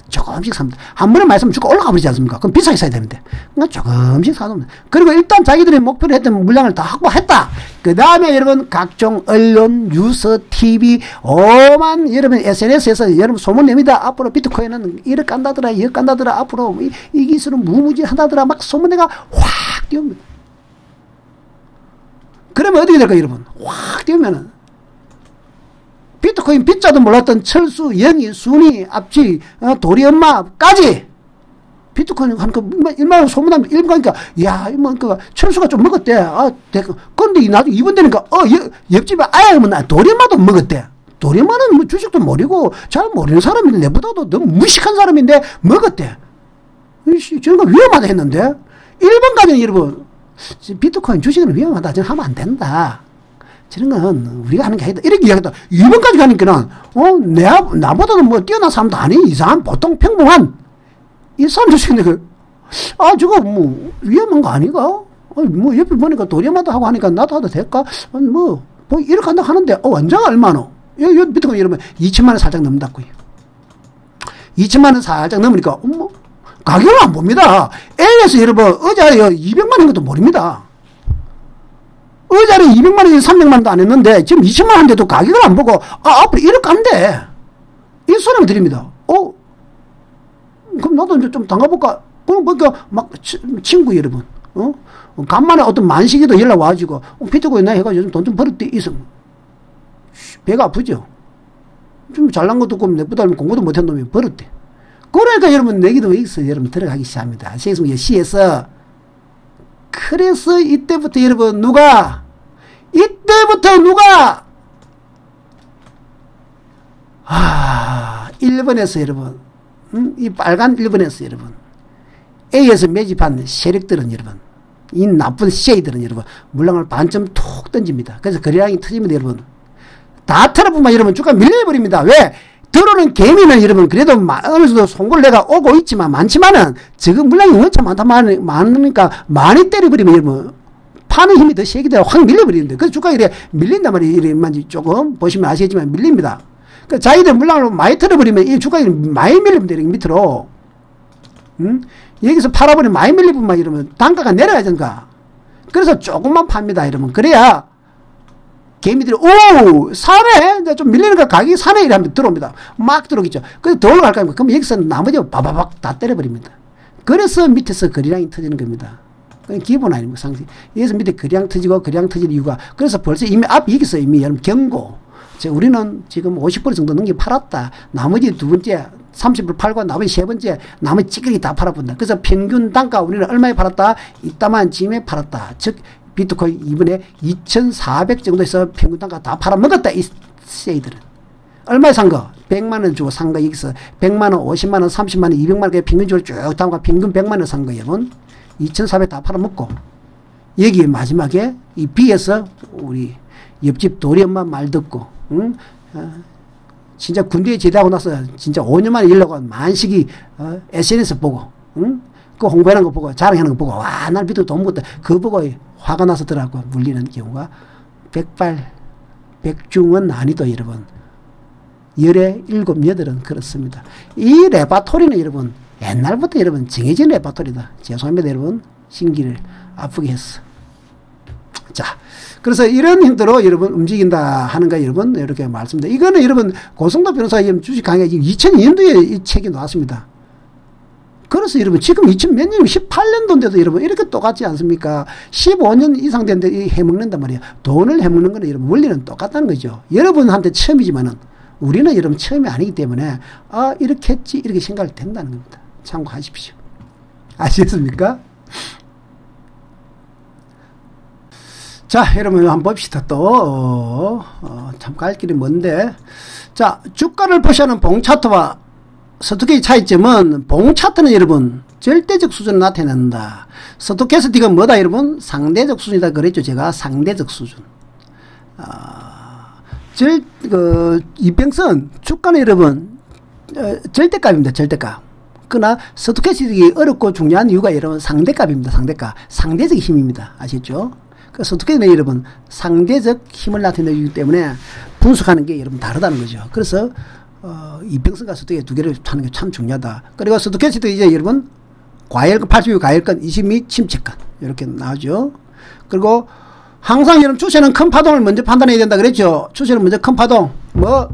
조금씩 삽니다. 한 번에 말씀을 주고 올라가 버리지 않습니까? 그럼 비싸게 사야 되는데. 그러니까 조금씩 사놓습니다. 그리고 일단 자기들이 목표로 했던 물량을 다 확보했다. 그 다음에 여러분 각종 언론, 뉴스, TV, 오만 여러분 SNS에서 여러분 소문 냅니다. 앞으로 비트코인은 이렇게 간다더라, 이렇게 간다더라, 앞으로 이 기술은 무무진하다더라 막 소문내가 확 띄웁니다. 그러면 어떻게 될까요, 여러분? 확 띄우면은 비트코인 빗자도 몰랐던 철수, 영희, 순이, 압지, 도리 엄마까지 비트코인 하니까 얼마나 소문나면 일본 가니까 야, 그 철수가 좀 먹었대. 그런데 나중에 이번 되니까 옆집에 아예 도리 엄마도 먹었대. 도리 엄마는 뭐 주식도 모르고 잘 모르는 사람인데 내보다도 너무 무식한 사람인데 먹었대. 저런 거 위험하다 했는데 일본까지는 여러분 비트코인 주식은 위험하다. 저는 하면 안 된다. 저런 건 우리가 하는 게 아니다. 이렇게 이야기했다. 2번까지 가니까는, 나보다도 뭐 뛰어난 사람도 아니, 이상한, 보통 평범한, 이 사람들 중에, 저거 뭐, 위험한 거 아니가? 뭐, 옆에 보니까 도리마다 하고 하니까 나도 하도 될까? 뭐 이렇게 한다 하는데, 원자가 얼마노? 여기 비트코인 여러분, 2천만원 살짝 넘는다고요. 2천만원 살짝 넘으니까, 가격을 안 봅니다. A에서 여러분, 어제 200만원 것도 모릅니다. 의자를 200만원, 300만원도 안 했는데, 지금 2천만원 한데도 가격을 안 보고, 앞으로 이렇게 한대. 이 소리를 드립니다. 그럼 나도 이제 좀 담가볼까? 그럼 보니까, 친구 여러분, 간만에 어떤 만식이도 연락 와가지고, 비트코인 나 해가지고 돈 좀 벌었대. 있어. 배가 아프죠? 좀 잘난 것도 없고, 내보다 공부도 못한 놈이 벌었대. 그러니까 여러분, 내기도 여기서 여러분 들어가기 시작합니다. 아시겠습니까? 시에서. 그래서 이때부터 여러분 이때부터 누가 1번에서 여러분 이 빨간 1번에서 여러분 A에서 매집한 세력들은 여러분 이 나쁜 쉐이들은 여러분 물량을 반쯤 툭 던집니다. 그래서 거래량이 터집니다. 여러분 다 털어보면 여러분 주가 밀려버립니다. 왜? 들어오는 개미는 여러분 그래도 어느 정도 송골 내가 오고 있지만 많지만은 지금 물량이 엄청 많으니까 많이 때려버리면 여러분 파는 힘이 더 세게 되어 확 밀려버리는데 그래서 주가가 이래 밀린단 말이에요. 이래만 조금 보시면 아시겠지만 밀립니다. 그 자기들 물량을 많이 털어버리면 이 주가가 많이 밀립니다. 이렇게 밑으로 여기서 팔아버리면 많이 밀리면 이러면 단가가 내려가야 되니까 그래서 조금만 팝니다. 이러면 그래야 개미들이 사네 이제 좀 밀리니까 가격이 사네 이러면 들어옵니다. 막 들어오겠죠. 그래서 더 올라갈까 하면 그럼 여기서 나머지 바바박 다 때려버립니다. 그래서 밑에서 거래량이 터지는 겁니다. 기본 아닙니까 상식. 여기서 밑에 거래량 터지고 거래량 터질 이유가 그래서 벌써 이미 여기서 이미 여러분 경고. 우리는 지금 50% 정도 넘게 팔았다. 나머지 두 번째 30% 팔고 나머지 세 번째 나머지 찌그리 다 팔아본다. 그래서 평균 단가 우리는 얼마에 팔았다? 이따만 짐에 팔았다. 즉 비트코인 이번에 2,400 정도에서 평균 단가 다 팔아먹었다. 이 세이들은. 얼마에 산 거? 100만원 주고 산 거, 여기서 100만원, 50만원, 30만원, 200만원, 평균적으로 쭉 담가 평균 100만원 산 거, 여러분. 2,400 다 팔아먹고. 여기 마지막에 이 비에서 우리 옆집 도리 엄마 말 듣고, 응? 진짜 군대에 제대하고 나서 진짜 5년 만에 일하고 만식이 SNS 보고, 응? 그 홍보하는 거 보고, 자랑하는 거 보고, 와, 날 믿고 돈 먹었다. 그거 보고 화가 나서 들어가고 물리는 경우가 백중은 아니도 여러분. 열에 7, 8은 그렇습니다. 이 레파토리는 여러분, 옛날부터 여러분 정해진 레파토리다. 죄송합니다, 여러분. 신기를 아프게 했어. 자, 그래서 이런 형태로 여러분 움직인다 하는 거 여러분 이렇게 말씀드립니다. 이거는 여러분 고성도 변호사 주식 강의 2002년도에 이 책이 나왔습니다. 그래서 여러분 지금 2000몇 년 18년도인데도 여러분 이렇게 똑같지 않습니까? 15년 이상 됐는데 해먹는단 말이에요. 돈을 해먹는 거는 여러분 원리는 똑같다는 거죠. 여러분한테 처음이지만은 우리는 여러분 처음이 아니기 때문에 아 이렇게 했지 이렇게 생각이 된다는 겁니다. 참고하십시오. 아시겠습니까? 자, 여러분 한번 봅시다. 또 참 갈 길이 먼데, 자, 주가를 표시하는 봉차트와 스토캐스틱의 차이점은, 봉차트는 여러분 절대적 수준을 나타낸다. 스토캐스틱은 뭐다 여러분? 상대적 수준이다 그랬죠. 제가 상대적 수준. 이평선 주가는 여러분 절대값입니다. 절대값. 그러나 스토캐스틱이 어렵고 중요한 이유가 여러분 상대값입니다. 상대값. 상대적 힘입니다. 아시겠죠? 그 스토캐스틱은 여러분 상대적 힘을 나타내기 때문에 분석하는 게 여러분 다르다는 거죠. 그래서 이평선과 스토캐스틱 두 개를 하는 게 참 중요하다. 그리고 스토캐스틱 이제 여러분 과열권 82 과열권 22 침체권 이렇게 나오죠. 그리고 항상 여러분 추세는 큰 파동을 먼저 판단해야 된다 그랬죠. 추세는 먼저 큰 파동. 뭐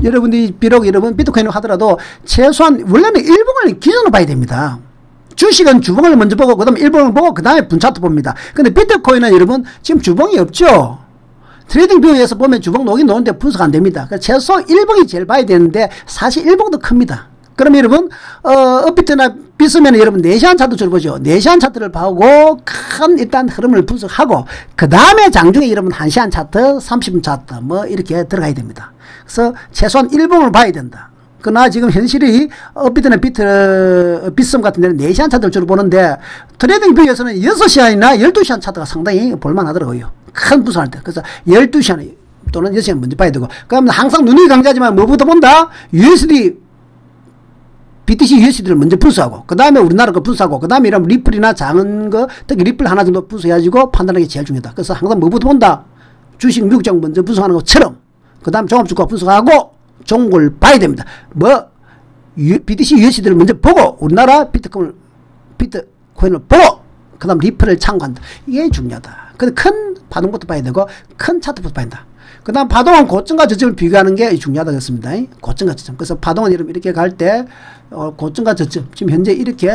여러분들이 비록 여러분 비트코인을 하더라도 최소한 원래는 일봉을 기준으로 봐야 됩니다. 주식은 주봉을 먼저 보고 그 다음에 일봉을 보고 그 다음에 분차트 봅니다. 근데 비트코인은 여러분 지금 주봉이 없죠. 트레이딩 뷰에서 보면 주봉 녹이 노는데 분석 안 됩니다. 그래서 최소 일봉이 제일 봐야 되는데 사실 일봉도 큽니다. 그럼 여러분 업비트나 비스면 여러분 4시간 차트를 보죠. 4시간 차트를 보고 큰 일단 흐름을 분석하고 그 다음에 장중에 여러분 1시간 차트 30분 차트 뭐 이렇게 들어가야 됩니다. 그래서 최소한 일봉을 봐야 된다. 그러나 지금 현실이 업비트나 비스럼 같은 데는 4시간 차트를 주로 보는데 트레이딩 뷰에서는 6시간이나 12시간 차트가 상당히 볼만하더라고요. 큰 분석할 때. 그래서 12시간 또는 6시간 먼저 봐야 되고 그러면 항상 눈이 강자지만 뭐부터 본다? USD BTC USD를 먼저 분석하고 그 다음에 우리나라 거 분석하고 그 다음에 이런 리플이나 작은 거 특히 리플 하나 정도 분석해가지고 판단하는 게 제일 중요하다. 그래서 항상 뭐부터 본다? 주식 미국장 먼저 분석하는 것처럼 그 다음 종합주가 분석하고 종목을 봐야 됩니다. 뭐 BTC USD를 먼저 보고 우리나라 비트코인을 보고 그 다음 리플을 참고한다. 이게 중요하다. 근데 큰 파동부터 봐야 되고 큰 차트부터 봐야 된다. 그 다음 파동은 고점과 저점을 비교하는 게 중요하다고 했습니다. 고점과 저점. 그래서 파동은 여러분 이렇게 갈 때 고점과 저점. 지금 현재 이렇게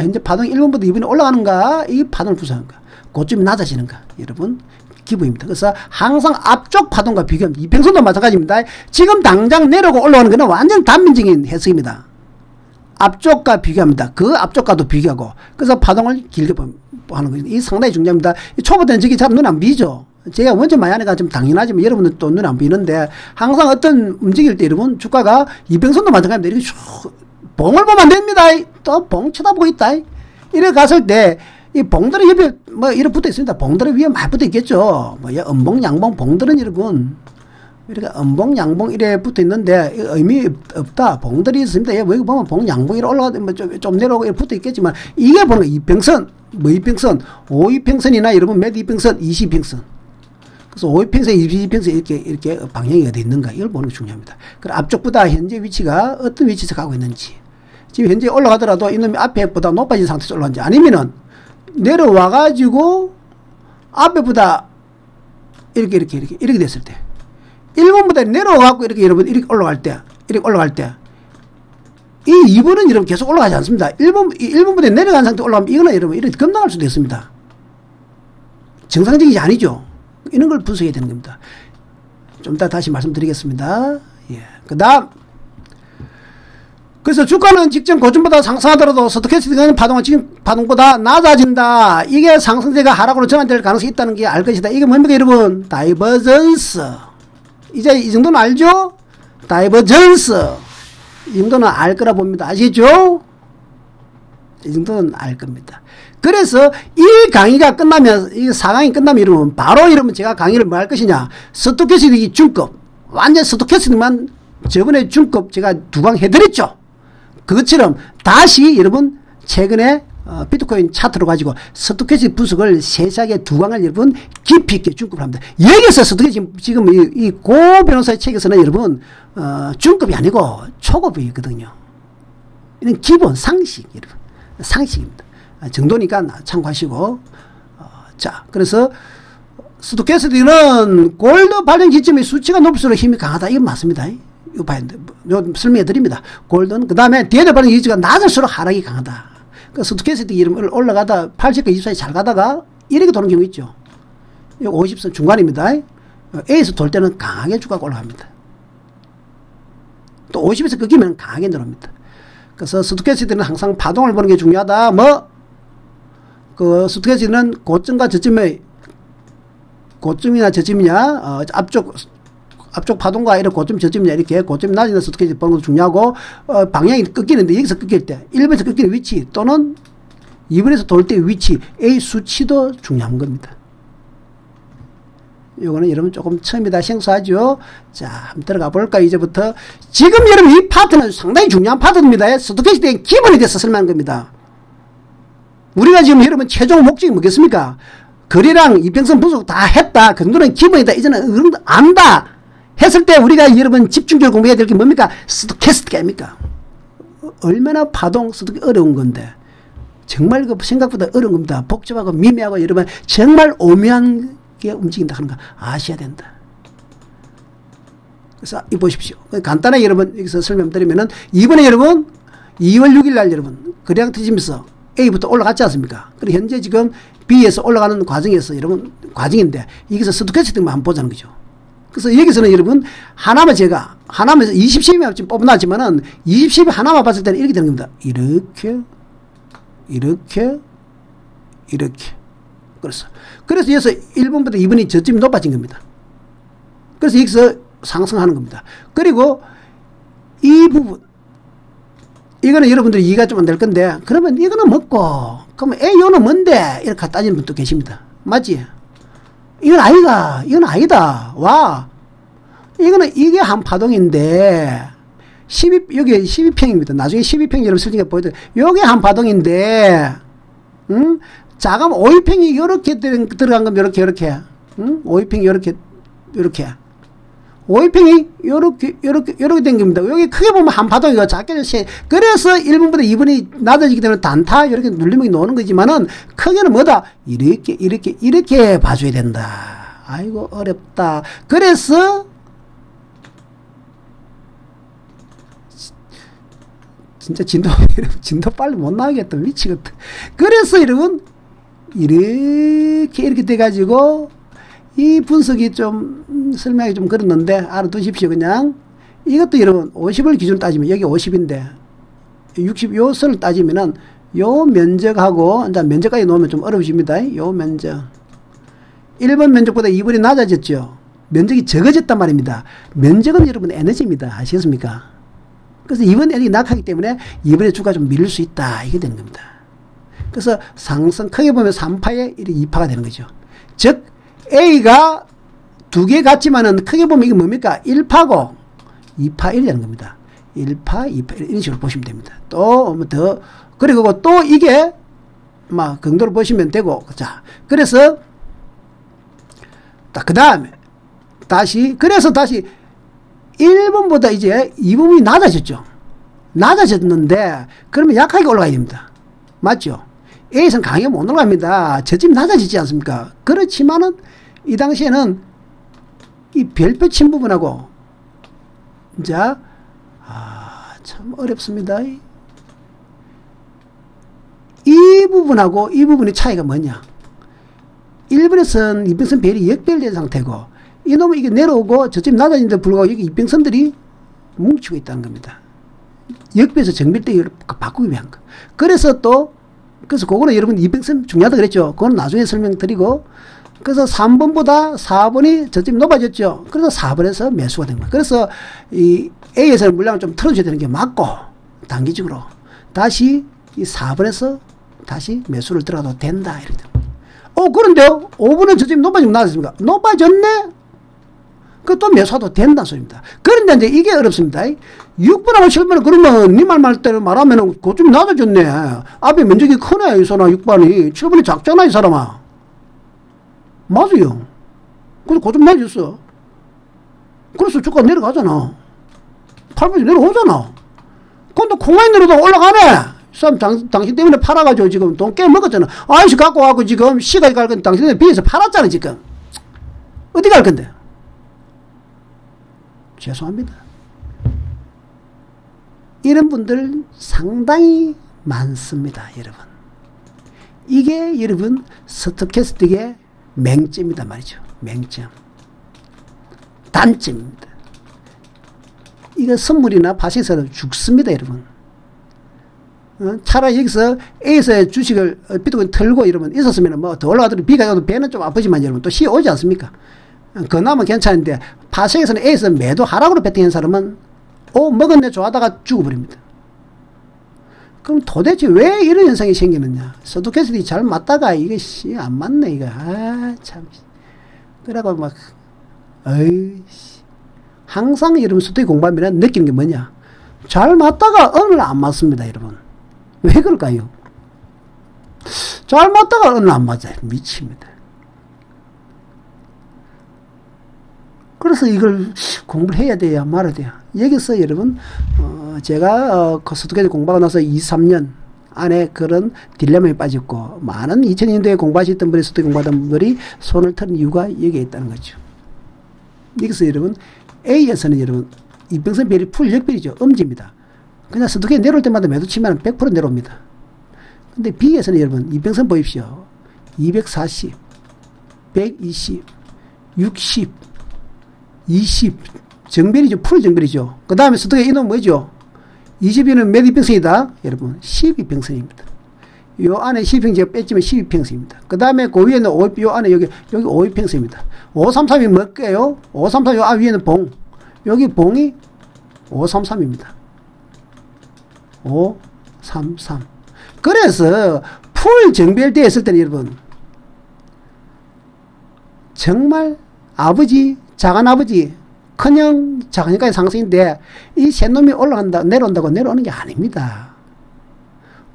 현재 파동이 1분부터 2분에 올라가는가 이 파동을 분석하는가 고점이 낮아지는가 여러분 기부입니다. 그래서 항상 앞쪽 파동과 비교합니다. 이평선도 마찬가지입니다. 지금 당장 내려오고 올라오는 것은 완전 단면적인 해석입니다. 앞쪽과 비교합니다. 그 앞쪽과도 비교하고 그래서 파동을 길게 하는 거죠. 이 상당히 중요합니다. 초보 때는 저게 잘 눈 안 비죠. 제가 먼저 많이 하니까 좀 당연하지만 여러분들 또 눈 안 비는데 항상 어떤 움직일 때 여러분 주가가 이평선도 마찬가지입니다. 이렇게 봉을 보면 안 됩니다. 또 봉 쳐다보고 있다. 이래 갔을 때 이 봉들의 옆에 뭐 이렇게 붙어 있습니다. 봉들의 위에 많이 붙어 있겠죠. 뭐 음봉, 양봉, 봉들은 여러분 이렇게 음봉, 양봉 이래 붙어 있는데 의미 없다. 봉들이 있습니다. 여기 보면 봉, 양봉 이래 올라가 뭐 좀 내려오고 이렇게 붙어 있겠지만 이게 보는 거 이평선, 뭐 이평선, 5이평선이나 여러분 몇 이평선, 20이평선. 그래서 5이평선, 20이평선 이렇게 방향이 어디 있는가 이걸 보는 게 중요합니다. 그리고 앞쪽보다 현재 위치가 어떤 위치에서 가고 있는지 지금 현재 올라가더라도 이놈이 앞에보다 높아진 상태에서 올라가는지 아니면은 내려와가지고 앞에보다 이렇게 됐을 때 1번보다 내려와갖고 이렇게 여러분 이렇게 올라갈 때 이 2번은 여러분 계속 올라가지 않습니다. 1번보다 내려간 상태 올라가면 이거는 여러분 이렇게 급락할 수도 있습니다. 정상적이지 아니죠. 이런 걸 분석해야 되는 겁니다. 좀 이따 다시 말씀드리겠습니다. 예. 그 다음 그래서 주가는 직전 고점보다 상승하더라도 스토캐스틱은 파동은 지금 파동보다 낮아진다. 이게 상승세가 하락으로 전환될 가능성이 있다는 게 알 것이다. 이게 뭡니까 여러분? 다이버전스. 이제 이 정도는 알죠? 다이버전스. 이 정도는 알 거라 봅니다. 아시죠? 이 정도는 알 겁니다. 그래서 이 강의가 끝나면, 이 4강이 끝나면 이러면, 바로 이러면 제가 강의를 뭐 할 것이냐. 스토캐스틱 중급. 완전 스토캐스틱만 저번에 중급 제가 2강 해드렸죠. 그것처럼 다시 여러분 최근에 비트코인 차트로 가지고 스토캐스틱 분석을 세세하게 2강을 여러분 깊이 있게 중급을 합니다. 여기서 스토캐스틱 지금 이 고 변호사의 책에서는 여러분 중급이 아니고 초급이거든요. 이런 기본 상식 여러분 상식입니다. 정도니까 참고하시고 자 그래서 스토캐스틱은 골드 발견 기점의 수치가 높을수록 힘이 강하다. 이건 맞습니다. 이거 봐야 돼. 설명해 드립니다. 골든 그 다음에 데이터 발견 기점가 낮을수록 하락이 강하다. 그 스토캐스틱 이름을 올라가다 80과 24에 잘 가다가 이렇게 도는 경우 있죠. 이거 50선 중간입니다. A에서 돌 때는 강하게 주가가 올라갑니다. 또 50에서 꺾이면 강하게 내려옵니다. 그래서 스토캐스틱은 항상 파동을 보는 게 중요하다. 그 스토캐스틱은 고점과 저점의 고점이나 저점이냐 앞쪽 파동과 이런 고점 저점이냐 이렇게 고점이 낮은 스토캐스틱 보는 것도 중요하고 방향이 꺾이는데 여기서 꺾일 때 1번에서 꺾이는 위치 또는 2번에서 돌 때 위치 A 수치도 중요한 겁니다. 요거는 여러분 조금 처음이다 생소하죠. 자 한번 들어가 볼까. 이제부터 지금 여러분 이 파트는 상당히 중요한 파트입니다. 스토캐스틱의 기본이 돼서 설명한 겁니다. 우리가 지금 여러분 최종 목적이 뭐겠습니까? 거래량 이평선 분석 다 했다. 그 정도는 기본이다. 이제는 안다 했을 때 우리가 여러분 집중적으로 공부해야 될 게 뭡니까? 스토캐스틱 아닙니까? 얼마나 파동 스토캐스틱 어려운 건데 정말 그 생각보다 어려운 겁니다. 복잡하고 미미하고 여러분 정말 오묘한 게 움직인다 하는 거 아셔야 된다. 그래서 이 보십시오. 간단하게 여러분 여기서 설명드리면은 이번에 여러분 2월 6일 날 여러분 거래량 터지면서 A부터 올라갔지 않습니까? 그리고 현재 지금 B에서 올라가는 과정에서 여러분 과정인데 여기서 스토캐스틱만 한번 보자는 거죠. 그래서 여기서는 여러분 하나만 20, 10이 지금 뽑아놨지만은 20, 10이 하나만 봤을 때는 이렇게 되는 겁니다. 이렇게 그래서 여기서 1번부터 2번이 저점이 높아진 겁니다. 그래서 여기서 상승하는 겁니다. 그리고 이 부분 이거는 여러분들이 이해가 좀 안 될 건데 그러면 이거는 먹고 그러면 요는 뭔데 이렇게 따지는 분도 계십니다. 맞지? 이건 아니다. 와 이거는 이게 한 파동인데 여기 12평입니다. 나중에 12평 여러분 설정해 보여드릴게요. 요게 한 파동인데 자가면 5평이 이렇게 들어간 거면 이렇게 5평이 이렇게 5평이 요렇게 된 겁니다. 여기 크게 보면 한 파동이고 작게 그래서 1번보다 2번이 낮아지기 때문에 단타 이렇게 눌림이 노는 거지만은 크게는 뭐다? 이렇게 봐줘야 된다. 아이고 어렵다. 그래서 진짜 진도 빨리 못 나가겠다. 미치겠다. 그래서 여러분 이렇게 돼가지고 이 분석이 좀 설명하기 좀 그렇는데 알아두십시오. 그냥 이것도 여러분 50을 기준으로 따지면 여기 50인데 60 요 선을 따지면은 요 면적하고 이제 면적까지 놓으면 좀 어려우십니다. 요 면적 1번 면적보다 2번이 낮아졌죠. 면적이 적어졌단 말입니다. 면적은 여러분 에너지입니다. 아시겠습니까? 그래서 2번 에너지 낙하기 때문에 2번의 주가 좀 밀릴 수 있다. 이게 되는 겁니다. 그래서 상승 크게 보면 3파에 2파가 되는 거죠. 즉 A가 두 개 같지만은 크게 보면 이게 뭡니까? 1파고 2파 1이 되는 겁니다. 1파, 2파 이런 식으로 보시면 됩니다. 또 더 그리고 또 이게 막 강도로 보시면 되고 자 그래서 그 다음에 그래서 다시 1번보다 이제 2번이 낮아졌는데 그러면 약하게 올라가야 됩니다. 맞죠? A에서는 강하게 못 올라갑니다. 저점이 낮아지지 않습니까? 그렇지만은 이 당시에는 이 별표 친 부분하고 자 참 어렵습니다. 이 부분하고 이 부분의 차이가 뭐냐? 1번에서는 이평선 별이 역별된 상태고 이놈은 이게 내려오고 저점이 낮아지는데 불구하고 여기 이평선들이 뭉치고 있다는 겁니다. 역배에서 정밀대 바꾸기 위한 거. 그래서 그거는 여러분 이평선 중요하다 그랬죠. 그건 나중에 설명드리고 그래서 3번보다 4번이 저점이 높아졌죠. 그래서 4번에서 매수가 된 거예요. 그래서 이 A에서는 물량을 좀 틀어줘야 되는 게 맞고, 단기적으로 다시 이 4번에서 다시 매수를 들어가도 된다. 이렇게. 그런데요, 5번은 저점이 높아지면 나아졌습니까? 높아졌네? 그 또 매수도 된다는 소리입니다. 그런데 이제 이게 어렵습니다. 6번하고 7번은 그러면 니 말 때를 말하면은 그좀 낮아졌네. 앞에 면적이 크네, 이 사람 6번이. 7번이 작잖아, 이 사람아. 맞아요. 그래서 그좀 낮아졌어. 그래서 주가 내려가잖아. 8번이 내려오잖아. 근데 콩라인으로도 올라가네. 참 당신 때문에 팔아가지고 지금 돈 깨먹었잖아. 아이씨 갖고 와고 지금 시가지 갈 건데 당신한테 비해서 팔았잖아 지금. 어디 갈 건데? 죄송합니다. 이런 분들 상당히 많습니다, 여러분. 이게 여러분 스토캐스틱의 맹점이다 말이죠. 맹점. 단점입니다. 이거 선물이나 파시에서는 죽습니다, 여러분. 차라리 여기서 A에서의 주식을 비트코인 털고 이러면 있었으면 뭐 더 올라가더라도 B가 가도 배는 좀 아프지만 여러분 또 C 오지 않습니까? 그나마 괜찮은데 파생에서는 A에서 매도 하락으로 베팅한 사람은 먹었네 좋아하다가 죽어버립니다. 그럼 도대체 왜 이런 현상이 생기느냐? 스토캐스틱이 잘 맞다가 이게 안 맞네 이거. 참. 그래가 막 항상 여러분 스토캐 공부하면 느끼는 게 뭐냐? 잘 맞다가 어느 날 안 맞습니다, 여러분. 왜 그럴까요? 잘 맞다가 어느 날 안 맞아요. 미칩니다. 그래서 이걸 공부를 해야 돼야 말아야 돼요. 여기서 여러분 제가 스토캐스틱 공부하고 나서 2-3년 안에 그런 딜레마에 빠졌고 많은 2000년도에 공부하셨던 분이 스토캐스틱 공부하던 분들이 손을 턴 이유가 여기에 있다는 거죠. 여기서 여러분 A에서는 여러분 이평선 별이 풀 역별이죠. 음지입니다. 그냥 스토캐 내려올 때마다 매도 치면 100% 내려옵니다. 근데 B에서는 여러분 이평선 보십시오. 240, 120, 60, 20 정별이죠. 풀 정별이죠. 그 다음에 스토캐 이놈 뭐죠? 22는 몇 이평선이다? 여러분 12평선입니다. 요 안에 12평 제가 뺐지만 12평선입니다. 그 다음에 그 위에는 요 안에 여기 5평선입니다. 533이 뭘까요? 533 요 위에는 봉. 여기 봉이 533입니다. 533. 그래서 풀 정별되어 있을 때는 여러분 정말 아버지, 작은아버지, 큰형, 작은형까지 상승인데 이 세 놈이 올라간다, 내려온다고 내려오는 게 아닙니다.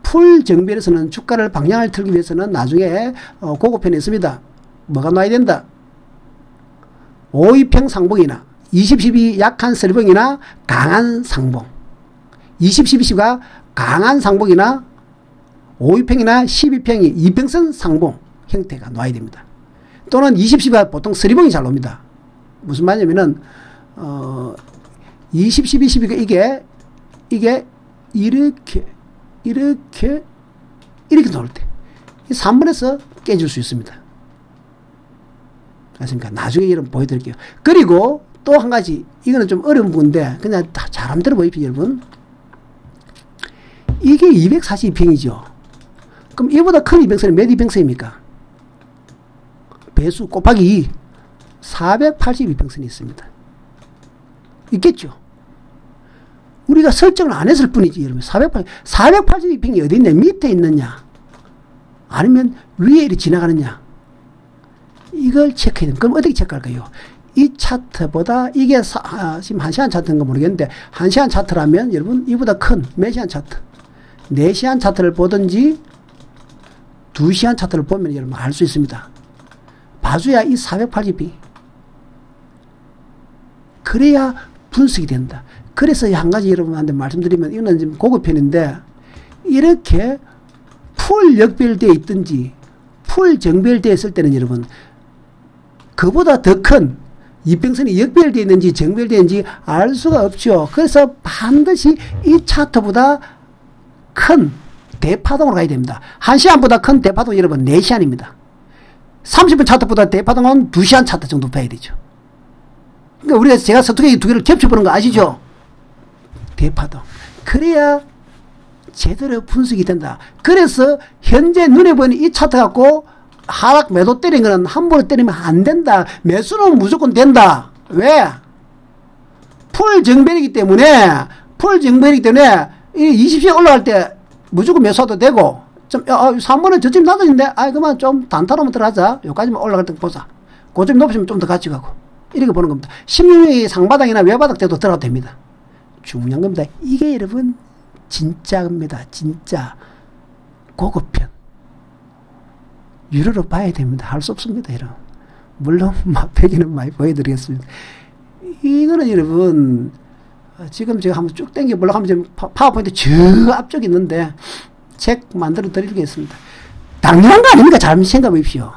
풀 정별에서는 주가를 방향을 틀기 위해서는 나중에 고급편에 있습니다. 뭐가 놔야 된다? 5-2평 상봉이나 20-12 약한 설봉이나 강한 상봉. 20-12가 강한 상봉이나 5-2평이나 12평이 이평선 상봉 형태가 놔야 됩니다. 또는 20-12가 보통 서리봉이 잘 옵니다. 무슨 말이냐면은 20-12-12가 이게 이렇게 나올 때 3번에서 깨질 수 있습니다. 그렇습니까? 나중에 여러분 보여드릴게요. 그리고 또 한 가지, 이거는 좀 어려운 부분인데 그냥 다 잘 들어보십시오, 여러분. 이게 242평이죠. 그럼 이보다 큰 이평선이 몇 이평선입니까? 배수 곱하기 2, 482평선이 있습니다. 있겠죠? 우리가 설정을 안 했을 뿐이지, 여러분. 482평이 어디 있냐? 밑에 있느냐? 아니면 위에 이렇게 지나가느냐? 이걸 체크해야 됩니다. 그럼 어떻게 체크할까요? 이 차트보다 이게 지금 1시간 차트인가 모르겠는데 1시간 차트라면 여러분 이보다 큰 몇 시간 차트? 4시간 차트를 보든지 2시간 차트를 보면 여러분 알 수 있습니다. 봐줘야 이 480이 그래야 분석이 된다. 그래서 한 가지 여러분한테 말씀드리면 이거는 지금 고급편인데 이렇게 풀 역별되어 있든지 풀 정별되어 있을 때는 여러분 그보다 더 큰 이평선이 역별되어 있는지 정별되어 있는지 알 수가 없죠. 그래서 반드시 이 차트보다 큰 대파동으로 가야 됩니다. 1시간보다 큰 대파동 여러분 4시간입니다. 30분 차트보다 대파동은 2시간 차트 정도 봐야 되죠. 그러니까 우리가 제가 스토캐 두 개를 겹쳐보는 거 아시죠? 대파동. 그래야 제대로 분석이 된다. 그래서 현재 눈에 보이는 이 차트 갖고 하락 매도 때린 거는 함부로 때리면 안 된다. 매수는 무조건 된다. 왜? 풀 정배이기 때문에, 이 20세 올라갈 때 무조건 매수해도 되고, 3번은 저점 낮아진데, 그만 좀 단타로만 들어가자. 여기까지만 올라갈 때 보자. 고점 높으면 좀 더 같이 가고. 이렇게 보는 겁니다. 16이 상바닥이나 외바닥 때도 들어가도 됩니다. 중요한 겁니다. 이게 여러분, 진짜입니다. 진짜. 고급편. 유료로 봐야 됩니다. 할 수 없습니다. 여러분. 물론 맛배기는 많이 보여드리겠습니다. 이거는 여러분 지금 제가 한번 쭉 당겨보려고 하면 지금 파워포인트 저 앞쪽에 있는데 책 만들어 드리겠습니다. 당연한 거 아닙니까? 잘 생각해 보십시오.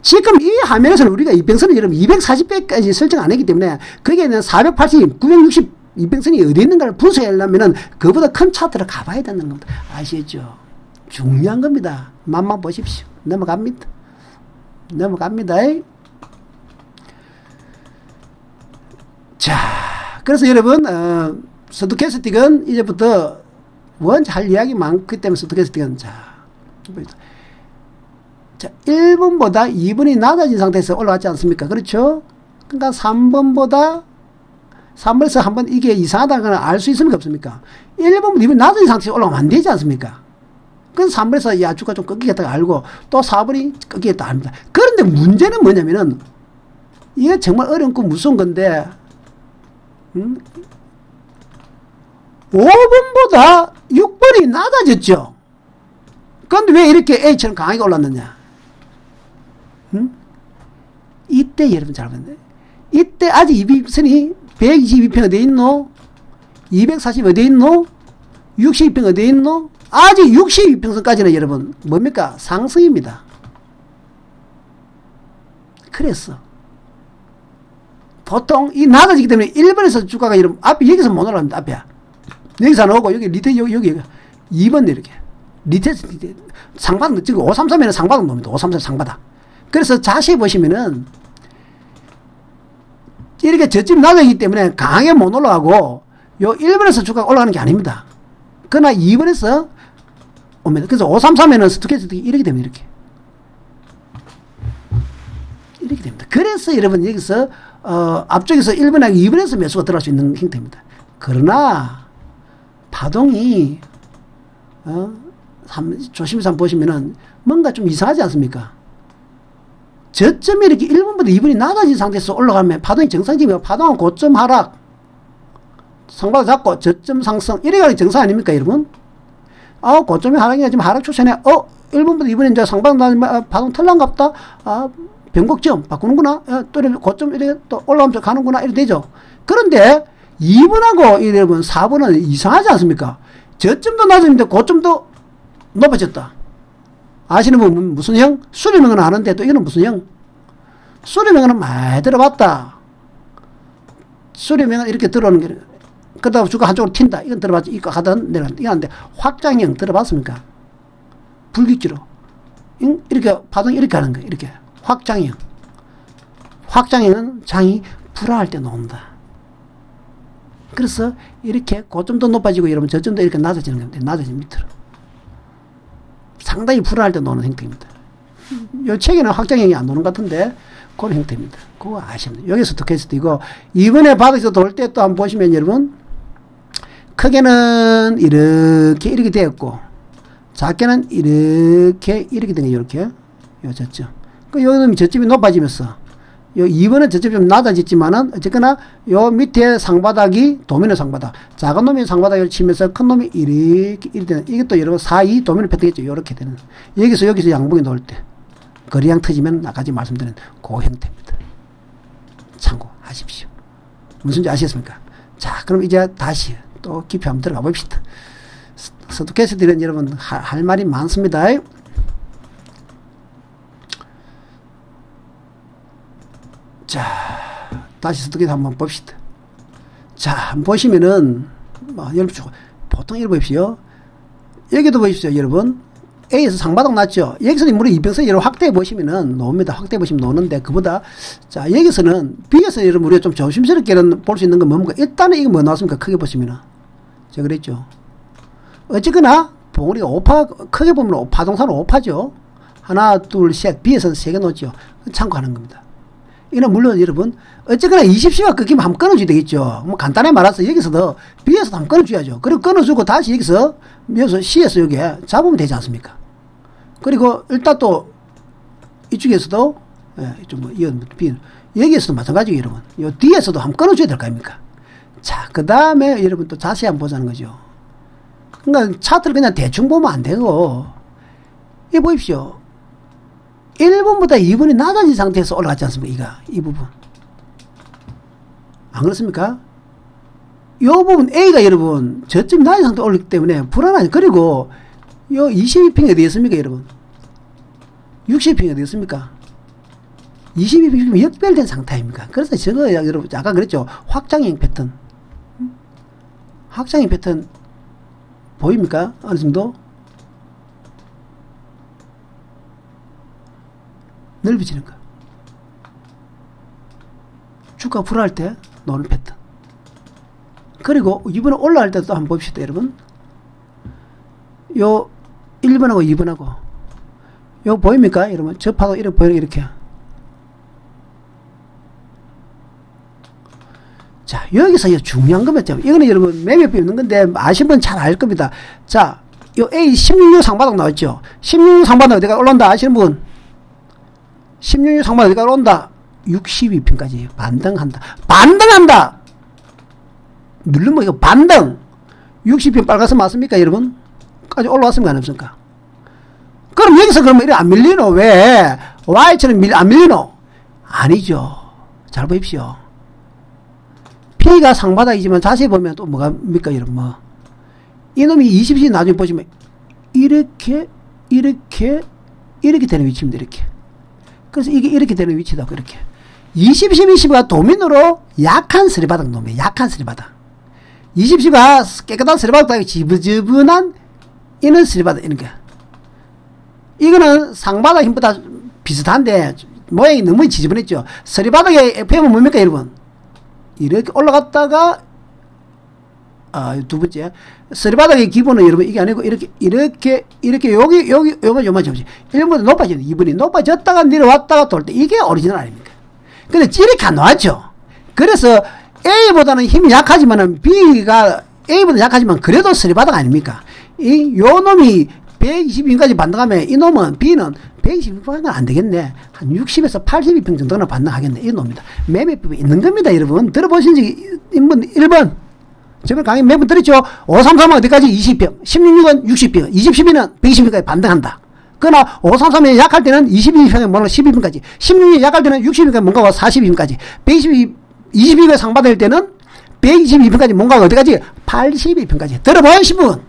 지금 이 화면에서는 우리가 이평선은 여러분 240배까지 설정 안 했기 때문에 거기에는 480, 960 이평선이 어디 있는가를 분석하려면은 그보다 큰 차트를 가봐야 되는 겁니다. 아시겠죠? 중요한 겁니다. 맛만 보십시오. 넘어갑니다. 자, 그래서 여러분, 스토캐스틱은 이제부터 원체 할 이야기 많기 때문에 스토캐스틱은 자, 1번보다 2번이 낮아진 상태에서 올라갔지 않습니까? 그렇죠? 그러니까 3번에서 한번 이게 이상하다는 걸 알 수 있습니까? 없습니까? 1번보다 2번이 낮아진 상태에서 올라가면 안 되지 않습니까? 그래서 3번에서 야주가 좀 꺾이겠다고 알고 또 4번이 꺾이겠다 합니다. 그런데 문제는 뭐냐면은 이게 정말 어렵고 무서운 건데 5번보다 6번이 낮아졌죠. 그런데 왜 이렇게 A처럼 강하게 올랐느냐? 이때 여러분 잘 봤네. 이때 아직 이평선이 122평 어디에 있노? 240 어디에 있노? 62평 어디에 있노? 아직 62평선까지는 여러분 뭡니까? 상승입니다. 그래서 보통 이 낮아지기 때문에 1번에서 주가가 여러분 앞에 여기서 못 올라갑니다. 앞에 여기서 안 오고 여기 리테 여기 2번 이렇게 리테 상바닥 지금 533에는 상바닥 놈입니다. 533 상바닥. 그래서 자세히 보시면은 이렇게 저점 낮아지기 때문에 강하게 못 올라가고 요 1번에서 주가가 올라가는 게 아닙니다. 그러나 2번에서 옵니다. 그래서 533에는 스토캐스틱이 이렇게 됩니다. 이렇게 됩니다. 그래서 여러분 여기서 앞쪽에서 1번하고 2번에서 매수가 들어갈 수 있는 형태입니다. 그러나 파동이 조심해서 한번 보시면은 뭔가 좀 이상하지 않습니까? 저점이 이렇게 1번보다 2번이 낮아진 상태에서 올라가면 파동이 정상적이고 파동은 고점 하락 상바닥 잡고 저점 상승 이래가 정상 아닙니까 여러분? 고점이 하락이야 지금 하락 추세네. 1번보다 2번이 이제 상바닥 파동 털랑갑다. 변곡점 바꾸는구나. 또 고점 이렇게 또 올라오면서 가는구나. 이렇게 되죠. 그런데 2번하고 여러분 4번은 이상하지 않습니까? 저점도 낮았는데 고점도 높아졌다. 아시는 분 무슨 형? 수렴형은 아는데 또 이거는 무슨 형? 수렴형은 많이 들어봤다. 수렴형은 이렇게 들어오는 게 그러다 주가 한쪽으로 튄다. 이건 들어봤지. 이거 하던 내려간다. 이거 하는데 확장형 들어봤습니까? 불규칙으로 이렇게 파동이 이렇게 하는 거예요. 이렇게 확장형은 장이 불안할 때 나온다. 그래서 이렇게 고점도 높아지고 여러분 저점도 이렇게 낮아지는 겁니다. 낮아지는 밑으로. 상당히 불안할 때 노는 형태입니다. 이 책에는 확장형이 안 노는 것 같은데 그런 형태입니다. 그거 아시면 돼요. 여기서 스토캐스틱이고 이번에 바닥에서 돌 때 또 한번 보시면 여러분 크게는 이렇게 되었고 작게는 이렇게 된 거예요. 이렇게 요 저점. 그 요놈이 저점이 높아지면서 요 2번은 저점이 좀 낮아졌지만은 어쨌거나 요 밑에 상바닥이 도미노 상바닥. 작은 놈이 상바닥을 치면서 큰 놈이 이렇게 되는. 이게 또 여러분 4, 2 도미노 패턴이겠죠. 요렇게 되는. 여기서 양봉이 놓을 때 거래량 터지면 아까지 말씀드린 그 형태입니다. 참고하십시오. 무슨지 아시겠습니까? 자, 그럼 이제 다시 또 깊이 한번 들어가 봅시다. 스토캐스틱은 여러분 할 말이 많습니다. 자, 다시 스토캐스틱 한번 봅시다. 자, 보시면은 여러분 보통 이렇게 보십시오. 여기도 보십시오, 여러분. A에서 상바닥 났죠. 여기서는 물론 이평선이 여러분 확대해 보시면은 나옵니다. 확대해 보시면 나오는데 그보다 자 여기서는 B에서 여러분 우리가 좀 조심스럽게는 볼 수 있는 건 뭡니까? 일단은 이게 뭐 나왔습니까? 크게 보시면은 제가 그랬죠. 어쨌거나 봉우리가 크게 보면 파동산은 오파죠. 하나, 둘, 셋, B에서는 3개 놓죠. 참고하는 겁니다. 이는 물론 여러분, 어쨌거나 20시가 끊기면 한번 끊어줘야 되겠죠. 뭐 간단하게 말해서 여기서도 B에서도 한번 끊어줘야죠. 그리고 끊어주고 다시 여기서 C에서 여기 잡으면 되지 않습니까? 그리고 일단 또 이쪽에서도, 예, 이쪽 뭐, B, 여기에서도 마찬가지예요, 여러분. 요 D에서도 한번 끊어줘야 될 거 아닙니까? 자, 그 다음에 여러분 또 자세히 한번 보자는 거죠. 그러니까 차트를 그냥 대충 보면 안 되고, 이 보십시오. 1분보다 2분이 낮아진 상태에서 올라갔지 않습니까? 이 부분. 안 그렇습니까? 이 부분 A가 여러분, 저점 낮은 상태에 올랐기 때문에 불안하죠. 그리고, 요 22평이 어디 있습니까, 여러분? 60평이 어디 있습니까? 22평이면 역별된 상태 아닙니까? 그래서 저거, 여러분, 아까 그랬죠. 확장형 패턴. 확장형 패턴, 보입니까? 어느 정도? 넓어지는 거. 주가 불안할 때 노는 패턴. 그리고 이번에 올라갈 때도 한번 봅시다, 여러분. 요 1번하고 2번하고 요 보입니까, 여러분? 접하고 이렇게 보이는 이렇게. 자, 여기서 중요한 겁니다. 이거는 여러분 매매법이 있는 건데 아시는 분 잘 알 겁니다. 자, 요 A 16유 상바닥 나왔죠. 16유 상바닥 어디가 올라온다 아시는 분? 16유 상바닥 어디가 올라온다? 62평까지 반등한다. 반등한다! 누르면 이거 반등! 60평 빨간색 맞습니까, 여러분? 까지 올라왔습니까, 안 없습니까? 그럼 여기서 그러면 이렇게 안 밀리노? 왜? Y처럼 안 밀리노? 아니죠. 잘 보십시오. P가 상바닥이지만 자세히 보면 또 뭐가입니까, 여러분? 뭐. 이놈이 20시 나중에 보시면 이렇게 되는 위치입니다, 이렇게. 그래서 이게 이렇게 되는 위치다, 이렇게. 20시가 도민으로 약한 서리바닥 놈이에요, 약한 서리바닥. 20시가 깨끗한 서리바닥, 지부지분한 이런 서리바닥, 이런 게. 이거는 상바닥 힘보다 비슷한데, 모양이 너무 지저분했죠. 서리바닥의 FM은 뭡니까, 여러분? 이렇게 올라갔다가, 두 번째. 서리바닥의 기본은 여러분, 이게 아니고, 요만 잡으시. 1번보다 높아지는, 2번이 높아졌다가 내려왔다가 돌 때, 이게 오리지널 아닙니까? 근데 이렇게 안 나왔죠. 그래서 A보다는 힘이 약하지만은 B가 A보다 약하지만 그래도 서리바닥 아닙니까? 요 놈이 122평까지 반등하면 이 놈은 B는 122평은 안 되겠네. 한 60에서 82평 정도는 반등하겠네. 이 놈입니다. 매매법이 있는 겁니다, 여러분. 들어보신 적이 1번. 저번 강의 매번 들었죠? 533은 어디까지? 20평. 16은 60평. 2012는 120평까지 반등한다. 그러나 533이 약할 때는 22평에 뭔가 12평까지, 16이 약할 때는 60평에 뭔가가 42평까지, 22평에 상받을 때는 122평까지 뭔가가 어디까지? 82평까지. 들어보신 분!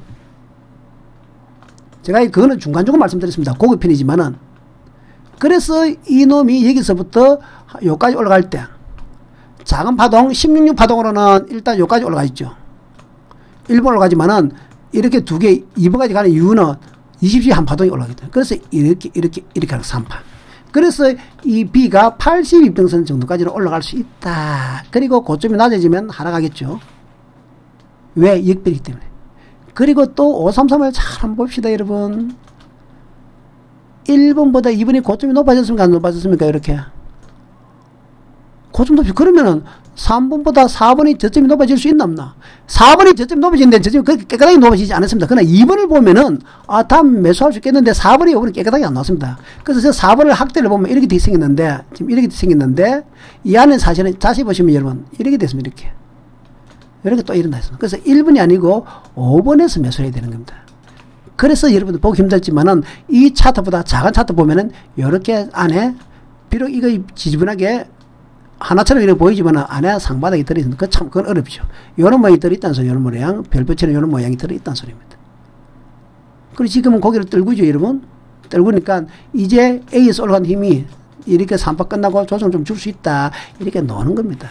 제가 그거는 중간중간 말씀드렸습니다. 고급편이지만은. 그래서 이놈이 여기서부터 요까지 올라갈 때, 작은 파동, 16류 파동으로는 일단 요까지 올라가 있죠. 1번 올라가지만은 이렇게 두 개, 2번까지 가는 이유는 20시에 한 파동이 올라가겠다. 그래서 이렇게 하는 3파. 그래서 이 B가 82평선 정도까지는 올라갈 수 있다. 그리고 고점이 낮아지면 하락하겠죠. 왜? 역별이기 때문에. 그리고 또 533을 잘 한번 봅시다, 여러분. 1번보다 2번이 고점이 높아졌습니까? 안 높아졌습니까? 이렇게. 고점 높이. 그러면은 3번보다 4번이 저점이 높아질 수 있나 없나? 4번이 저점이 높아지는데 저점이 그렇게 깨끗하게 높아지지 않았습니다. 그러나 2번을 보면은 다음 매수할 수 있겠는데 4번이 5번이 깨끗하게 안 나왔습니다. 그래서 저 4번을 확대를 보면 이렇게 돼 생겼는데, 지금 이렇게 생겼는데 이 안에 사실은 자세히 보시면 여러분 이렇게 됐습니다. 이렇게 또 일어나 있습니다. 그래서 1번이 아니고 5번에서 매수를 해야 되는 겁니다. 그래서 여러분들 보기 힘들지만은 이 차트보다 작은 차트 보면은 이렇게 안에 비록 이거 지저분하게 하나처럼 이렇게 보이지만 안에 상바닥이 들어있는 거 참 그건 어렵죠. 요런 모양이 들어있다는 소리, 요런 모양, 별빛처럼 요런 모양이 들어있다는 소리입니다. 그리고 지금은 고개를 떨구죠, 여러분. 떨구니까 이제 A에서 올라간 힘이 이렇게 3파 끝나고 조정 좀 줄 수 있다. 이렇게 노는 겁니다.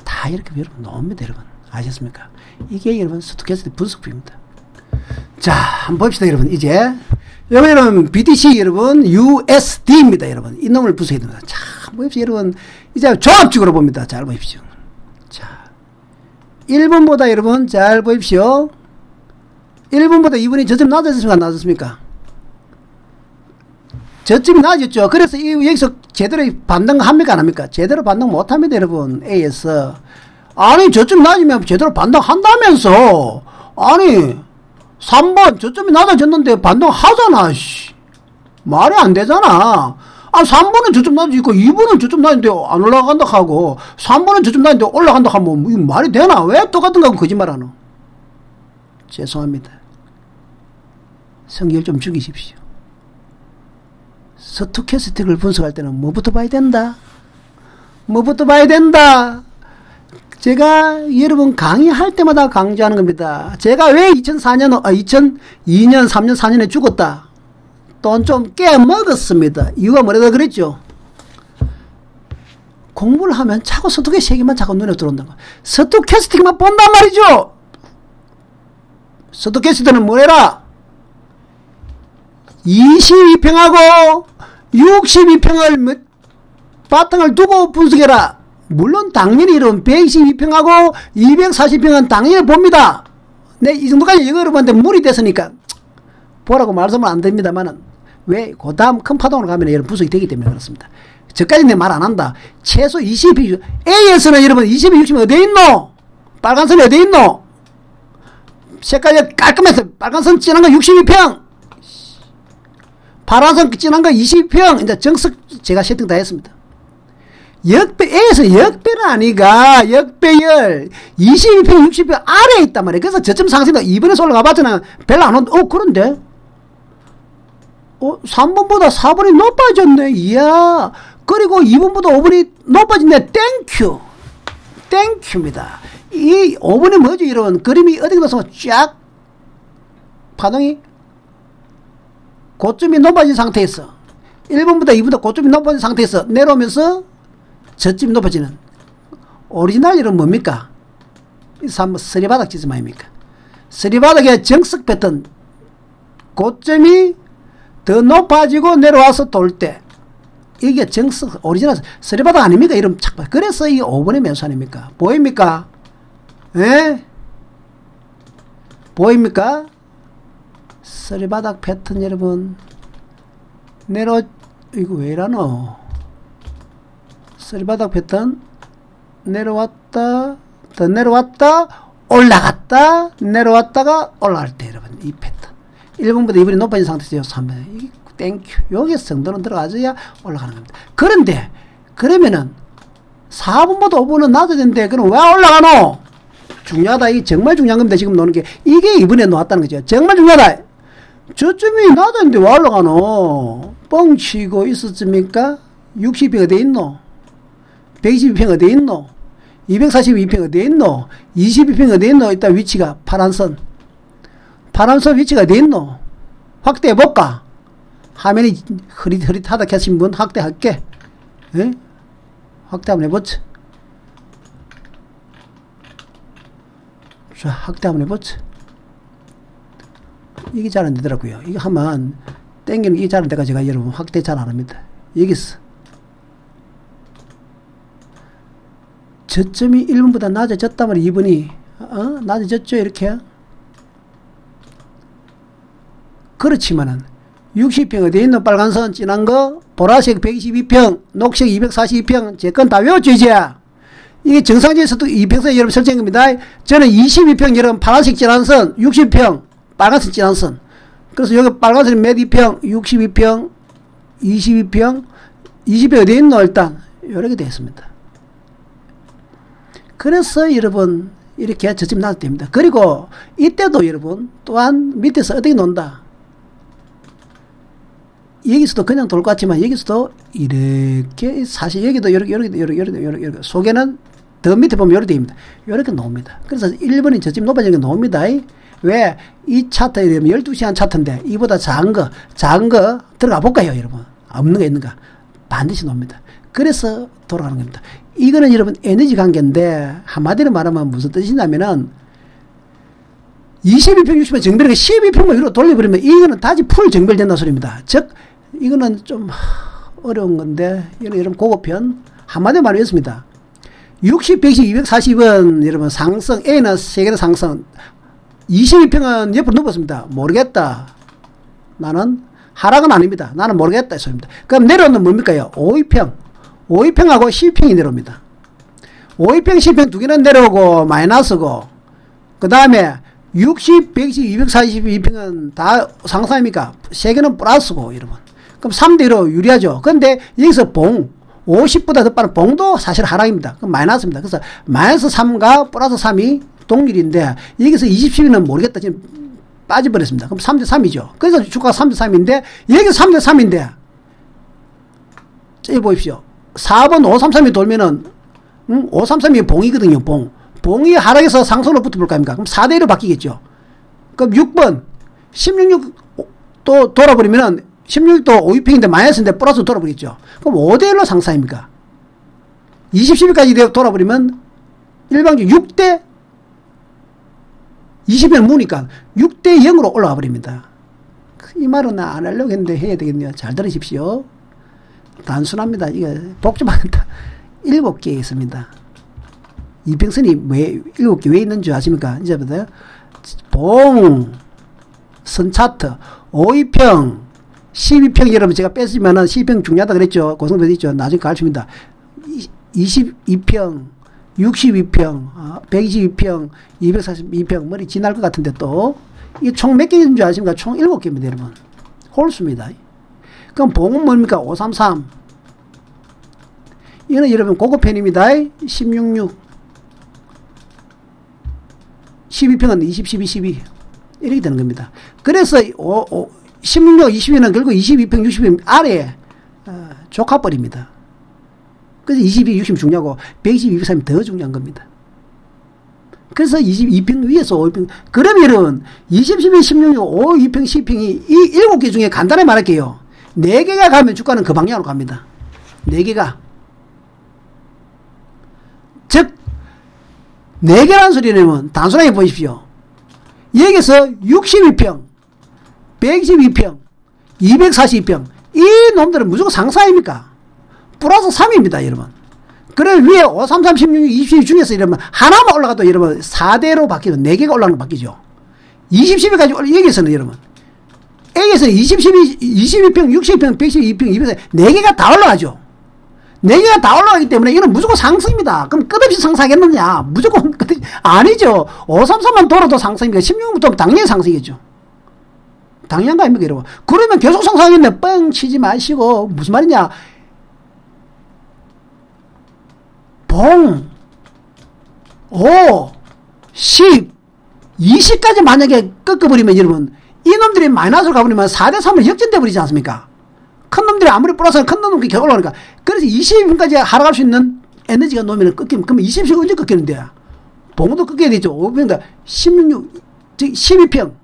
다 이렇게 여러분 노입니다, 여러분. 아셨습니까? 이게 여러분 스토캐스틱 분석법입니다. 자, 한번 봅시다, 여러분. 이제 여러분 BTC 여러분 USD입니다, 여러분. 이 놈을 분석해야 됩니다. 자, 보십시오, 여러분. 이제 종합적으로 봅니다. 잘 보십시오. 자, 1번보다 여러분 잘 보십시오. 1번보다 2번이 저점 낮아졌습니까? 안 낮았습니까? 저점이 낮았죠. 그래서 여기서 제대로 반등합니까 안 합니까? 제대로 반등 못합니다 여러분. A에서 아니 저점이 낮으면 제대로 반등한다면서. 아니 3번 저점이 낮아졌는데 반등하잖아. 말이 안 되잖아. 아 3번은 저점 낮아지고 2번은 저점 낮은데 안 올라간다 하고 3번은 저점 낮은데 올라간다 하면 이거 말이 되나? 왜 똑같은 거하고 거짓말하노? 죄송합니다. 성질 좀 죽이십시오. 스토캐스틱을 분석할 때는 뭐부터 봐야 된다? 뭐부터 봐야 된다? 제가 여러분 강의할 때마다 강조하는 겁니다. 제가 왜 2002년, 3년, 4년에 죽었다? 돈 좀 깨먹었습니다. 이유가 뭐라고 그랬죠? 공부를 하면 자꾸 스토캐스틱 얘기만 자꾸 눈에 들어온다고. 스토캐스틱만 본단 말이죠. 스토캐스틱은 뭐래라? 22평하고 62평을 바탕을 두고 분석해라. 물론 당연히 이런 122평하고 240평은 당연히 봅니다. 네, 이 정도까지 여러분한테 무리 됐으니까 보라고 말씀은 안 됩니다만은 왜 그 다음 큰 파동으로 가면 여러분 분석이 되기 때문에 그렇습니다. 저까지 내 말 안 한다. 최소 22, A에서는 여러분 22, 60이 어디에 있노? 빨간선이 어디에 있노? 색깔이 깔끔해서 빨간선 진한 거 62평, 파란선 진한 거 22평. 이제 정석 제가 세팅 다 했습니다. 역배, A에서 역배는 아니가 역배열 22평, 60평 아래에 있단 말이에요. 그래서 저점 상승도 이번에서 올라가 봤잖아. 별로 안 온다. 그런데 3번보다 4번이 높아졌네. 이야. 그리고 2번보다 5번이 높아졌네. 땡큐. 땡큐입니다. 이 5번이 뭐죠, 여러분? 그림이 어디 가서 쫙 파동이 고점이 높아진 상태에서 1번보다 2번보다 고점이 높아진 상태에서 내려오면서 저점이 높아지는 오리지널 이름 뭡니까? 서리바닥 지점 아닙니까? 서리바닥에 정석 패턴 고점이 더 높아지고 내려와서 돌 때 이게 정석 오리지널 서리바닥 아닙니까? 이름 착 봐. 그래서 이 5번의 매수 아닙니까? 보입니까? 예? 보입니까? 서리바닥 패턴 여러분 이거 왜 이러노? 서리바닥 패턴 내려왔다 더 내려왔다 올라갔다 내려왔다가 올라갈 때 여러분 이 패턴 1번보다 2번이 높아진 상태에서 3번 이게 땡큐 여기서 정도는 들어가줘야 올라가는 겁니다. 그런데 그러면은 4번보다 5번은 낮아졌는데 그럼 왜 올라가노? 중요하다. 이게 정말 중요한 겁니다. 지금 노는 게 이게 이번에 나왔다는 거죠. 정말 중요하다. 저점이 낮았는데 왜 올라가노? 뻥치고 있었습니까? 60평 어디에 있노? 122평 어디에 있노? 242평 어디에 있노? 22평 어디에 있노? 일단 위치가 파란선 위치가 어디에 있노? 확대해볼까? 화면이 흐릿하다 켜신 분 확대할게. 예? 확대 한번 해보자. 자, 확대 한번 해보자. 이게 잘 안 되더라고요. 이거 하면 땡기는 이게 잘 안 돼가 제가 여러분 확대 잘 안 합니다. 여기서 저점이 1번보다 낮아졌단 말이에요. 2번이 낮아졌죠 이렇게. 그렇지만은 60평 어디에 있는 빨간선 진한 거 보라색 122평 녹색 242평 제 건 다 외웠죠 이제. 이게 정상적에서도 이평선 여러분 설정한 겁니다. 저는 22평 여러분 파란색 진한 선 60평 빨간색 진한 선. 그래서 여기 빨간색이 몇 2평 62평 22평 20평 어디에 있노 일단 이렇게 되어 있습니다. 그래서 여러분 이렇게 저점 나올 때입니다. 그리고 이때도 여러분 또한 밑에서 어떻게 논다. 여기서도 그냥 돌 것 같지만 여기서도 이렇게 사실 여기도 이렇게 속에는 더 밑에 보면 이렇게 됩니다. 이렇게 나옵니다. 그래서 1번이 저점 높아지는 게 나옵니다. 왜? 이 차트에 되면 12시간 차트인데 이보다 작은 거 들어가 볼까요 여러분? 없는 거 있는가? 반드시 나옵니다. 그래서 돌아가는 겁니다. 이거는 여러분 에너지 관계인데 한마디로 말하면 무슨 뜻이냐면은 22평 60평 정비를 12평만 위로 돌려버리면 이거는 다시 풀 정별된다는 소리입니다. 즉 이거는 좀 어려운 건데 이거는 여러분 고급편 한마디로 말하겠습니다. 60, 110, 240은 여러분 상승 A는 세계는 상승 22평은 옆으로 눕었습니다. 모르겠다. 나는 하락은 아닙니다. 나는 모르겠다 이 소리입니다. 그럼 내려오는 뭡니까요? 5위평. 5위평하고 12평이 내려옵니다. 5위평, 12평 두 개는 내려오고 마이너스고, 그 다음에 60, 120, 242평은 다 상승입니까? 세 개는 플러스고, 여러분. 그럼 3대1로 유리하죠. 그런데 여기서 봉, 50보다 더 빠른 봉도 사실 하락입니다. 그럼 마이너스입니다. 그래서 마이너스 3과 플러스 3이 동일인데, 여기서 20, 12는 모르겠다. 지금 빠져버렸습니다. 그럼 3대3이죠. 그래서 주가가 3대3인데, 여기서 3대3인데, 여기 보십시오. 4번 533이 돌면은, 533이 봉이거든요, 봉. 봉이 하락해서 상승으로 붙어볼까 합니까? 그럼 4대1로 바뀌겠죠. 그럼 6번, 16도 돌아버리면은, 16도 5위평인데 마이너스인데 플러스 돌아버리겠죠. 그럼 5대1로 상승입니까? 20, 12까지 돌아버리면, 일방적으로 6대 20은 무니까 6대 0으로 올라와 버립니다. 이 말은 나 안 하려고 했는데 해야 되겠네요. 잘 들으십시오. 단순합니다. 이게 복잡합니다. 7개 있습니다. 이평선이 왜 7개 왜 있는 줄 아십니까? 이제 보세요. 봉, 선차트, 5위평, 12평 여러분 제가 뺐으면은 12평 중요하다 그랬죠. 고성도 있죠. 나중에 가르칩니다. 22평, 62평, 122평, 242평, 머리 지날 것 같은데 또, 이 총 몇 개인 줄 아십니까? 총 7개입니다, 여러분. 홀수입니다. 그럼 봉은 뭡니까? 533. 이거는 여러분 고급편입니다. 166. 12평은 20, 12, 12. 이렇게 되는 겁니다. 그래서 16, 22는 결국 22평, 60평 아래에 조카벌입니다. 그래서 22, 60이 중요하고 120, 203이 더 중요한 겁니다. 그래서 22평 위에서 5평. 그럼 여러분 20, 12, 16, 5, 2평, 10평이 이 7개 중에 간단하게 말할게요. 4개가 가면 주가는 그 방향으로 갑니다. 4개가. 즉 4개라는 소리는 단순하게 보십시오. 여기서 62평, 112평, 242평 이 놈들은 무조건 상사입니까? 플러스 3입니다, 여러분. 그래, 위에 5, 3, 3, 16, 22 중에서 이러면 하나만 올라가도 여러분 4대로 바뀌죠. 4개가 올라가는 거 바뀌죠. 20, 10까지 여기서는 여러분. 여기서 20, 12, 22평, 60평, 112평, 200, 4개가 다 올라가죠. 4개가 다 올라가기 때문에 이거는 무조건 상승입니다. 그럼 끝없이 상승하겠느냐? 무조건 끝없이. 아니죠. 533만 돌아도 상승입니다. 16부터 당연히 상승이겠죠. 당연한 거 아닙니까, 여러분? 그러면 계속 상승하겠네. 뻥 치지 마시고. 무슨 말이냐? 봉, 5, 10, 20까지 만약에 꺾어버리면 여러분, 이놈들이 마이너스로 가버리면 4대3으로 역전돼 버리지 않습니까? 큰 놈들이 아무리 플러스는 큰 놈들이 계속 올라가니까. 그래서 20분까지 하락할 수 있는 에너지가 놓으면 꺾이면, 그러면 20씩 언제 꺾이는데? 봉도 꺾여야 되죠. 5평, 16, 즉 12평.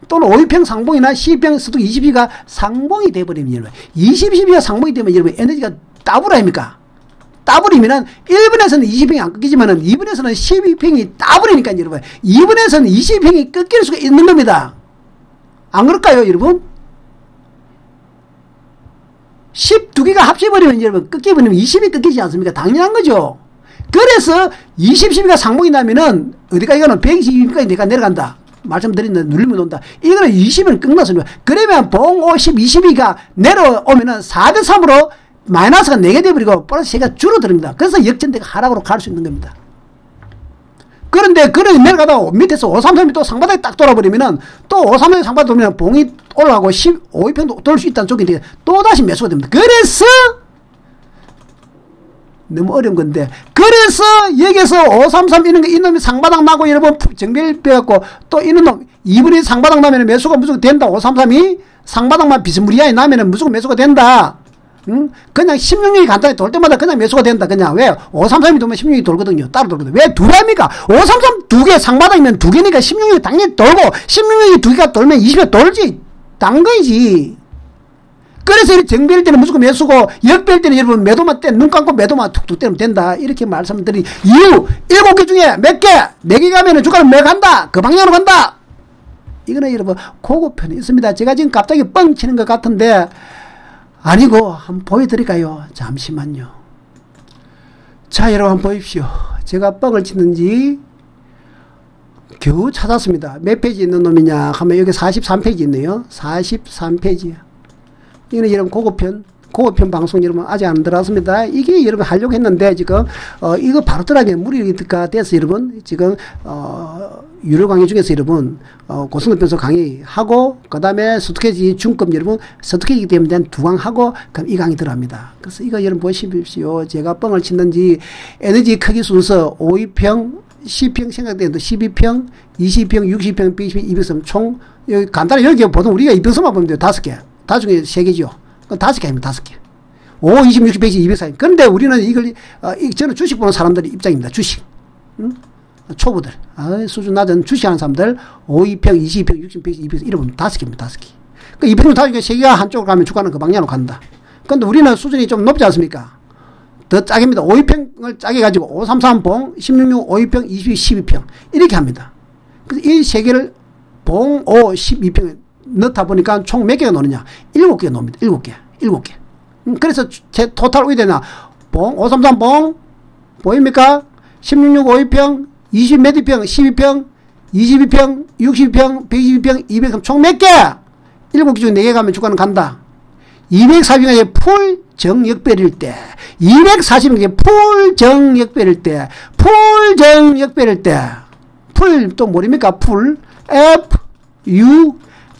또는 5위평 상봉이나 12평 수도 22가 상봉이 돼버리면 여러분. 22가 상봉이 되면 여러분 에너지가 더블 아닙니까? 더블이면은 1번에서는 20평이 안 꺾이지만은 2번에서는 12평이 더블이니까 여러분. 2번에서는 22평이 꺾일 수가 있는 겁니다. 안 그럴까요, 여러분? 12개가 합쳐버리면 여러분 꺾여버리면 20이 꺾이지 않습니까? 당연한 거죠. 그래서 20, 12가 상봉이 나면은 어디가 이거는 120까지 내가 내려간다. 말씀드린다. 누르면 온다. 이거는 20은 끝났습니다. 그러면 봉 50, 22가 내려오면은 4대3으로 마이너스가 4개 되어버리고 플러스 3개가 줄어듭니다. 그래서 역전대가 하락으로 갈 수 있는 겁니다. 그런데 그런 내려가다가 밑에서 533이 또 상바닥에 딱 돌아버리면은 또 533이 상바닥에 돌면 봉이 올라가고 15위평도 돌 수 있다는 쪽인데 또 다시 매수가 됩니다. 그래서 너무 어려운 건데 그래서 여기서 533 이런 거 이놈이 상바닥 나고 여러분 정비를 빼갖고 또 이런 놈 2분이 상바닥 나면 매수가 무조건 된다. 533이 상바닥만 비스무리하게 나면 무조건 매수가 된다. 응? 그냥 16이 간단히 돌 때마다 그냥 매수가 된다. 그냥 왜? 533이 돌면 16이 돌거든요. 따로 돌거든요. 왜 두 개입니까? 533 두 개, 상바닥이면 두 개니까 16이 당연히 돌고 16이 두 개가 돌면 20이 돌지. 당근이지. 그래서 이렇게 정비할 때는 무조건 매수고 역배할 때는 여러분 매도만 눈 감고 매도만 툭툭 때리면 된다. 이렇게 말씀드린 이유 7개 중에 몇 개? 4개 가면은 주가는 매 간다. 그 방향으로 간다. 이거는 여러분 고급편이 있습니다. 제가 지금 갑자기 뻥 치는 것 같은데 아니고 한번 보여드릴까요? 잠시만요. 자, 여러분 한번 보십시오. 제가 뻥을 치는지 겨우 찾았습니다. 몇 페이지 있는 놈이냐 하면 여기 43페이지 있네요. 43페이지. 이거는 여러분 고급편 방송 여러분 아직 안 들어왔습니다. 이게 여러분 하려고 했는데 지금 이거 바로 들어가면 무리가 돼서 여러분 지금 유료 강의 중에서 여러분 고성능 변속 강의하고 그 다음에 스토키지 중급 여러분 스토키지 때문에 대한 두 강하고 그럼 이 강의 들어갑니다. 그래서 이거 여러분 보십시오. 제가 뻥을 치는지 에너지 크기 순서 5위평 10평 생각되는데 12평 20평 60평 120평 200평 총 여기 간단히 여기 보통 우리가 2평선만 보면 돼요. 5개 다 중에 3개죠. 그럼 5개 아닙니다. 5개 5, 20, 60, 120, 240 그런데 우리는 이걸 저는 주식 보는 사람들의 입장입니다. 주식 초보들 수준 낮은 주식하는 사람들 5, 2평 20평 60, 120, 200 이러면 5개입니다. 5개 그 2평 다 중에 3개가 한쪽으로 가면 주가는 그 방향으로 간다. 그런데 우리는 수준이 좀 높지 않습니까? 더 짜깁니다. 5위평을 짜게 가지고 533봉, 1665, 5위평, 22, 12평 이렇게 합니다. 그래서 이 세 개를 봉, 5, 12평에 넣다 보니까 총 몇 개가 노느냐? 7개가 놉니다. 7개. 그래서 제 토탈 의대나 봉, 533봉 보입니까? 1665, 5위평, 20 몇 위평, 12평, 22평, 62평, 122평, 200평 총 몇 개? 7개 중에 4개 가면 주가는 간다. 240에 풀 정역별일 때 240에 풀 정역별일 때 풀 또 뭐입니까? 풀 F U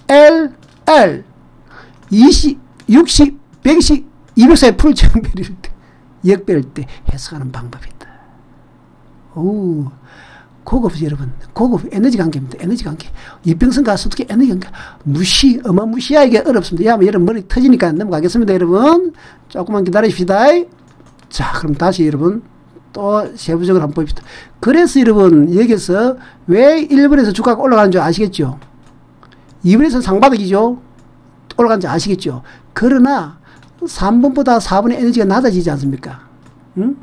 L L 20 60 120 200사의 풀 정별일 때 역별일 때 해석하는 방법이다. 오 고급 여러분 고급 에너지 관계입니다. 에너지 관계 이평선과 스토키 에너지 관계 어마무시하게 어렵습니다. 여러분 머리 터지니까 넘어가겠습니다. 여러분 조금만 기다리십시다. 자 그럼 다시 여러분 또 세부적으로 한번 봅시다. 그래서 여러분 여기서 왜 1번에서 주가가 올라가는 줄 아시겠죠? 2번에서 상바닥이죠. 올라가는 줄 아시겠죠? 그러나 3번보다 4번의 에너지가 낮아지지 않습니까? 응?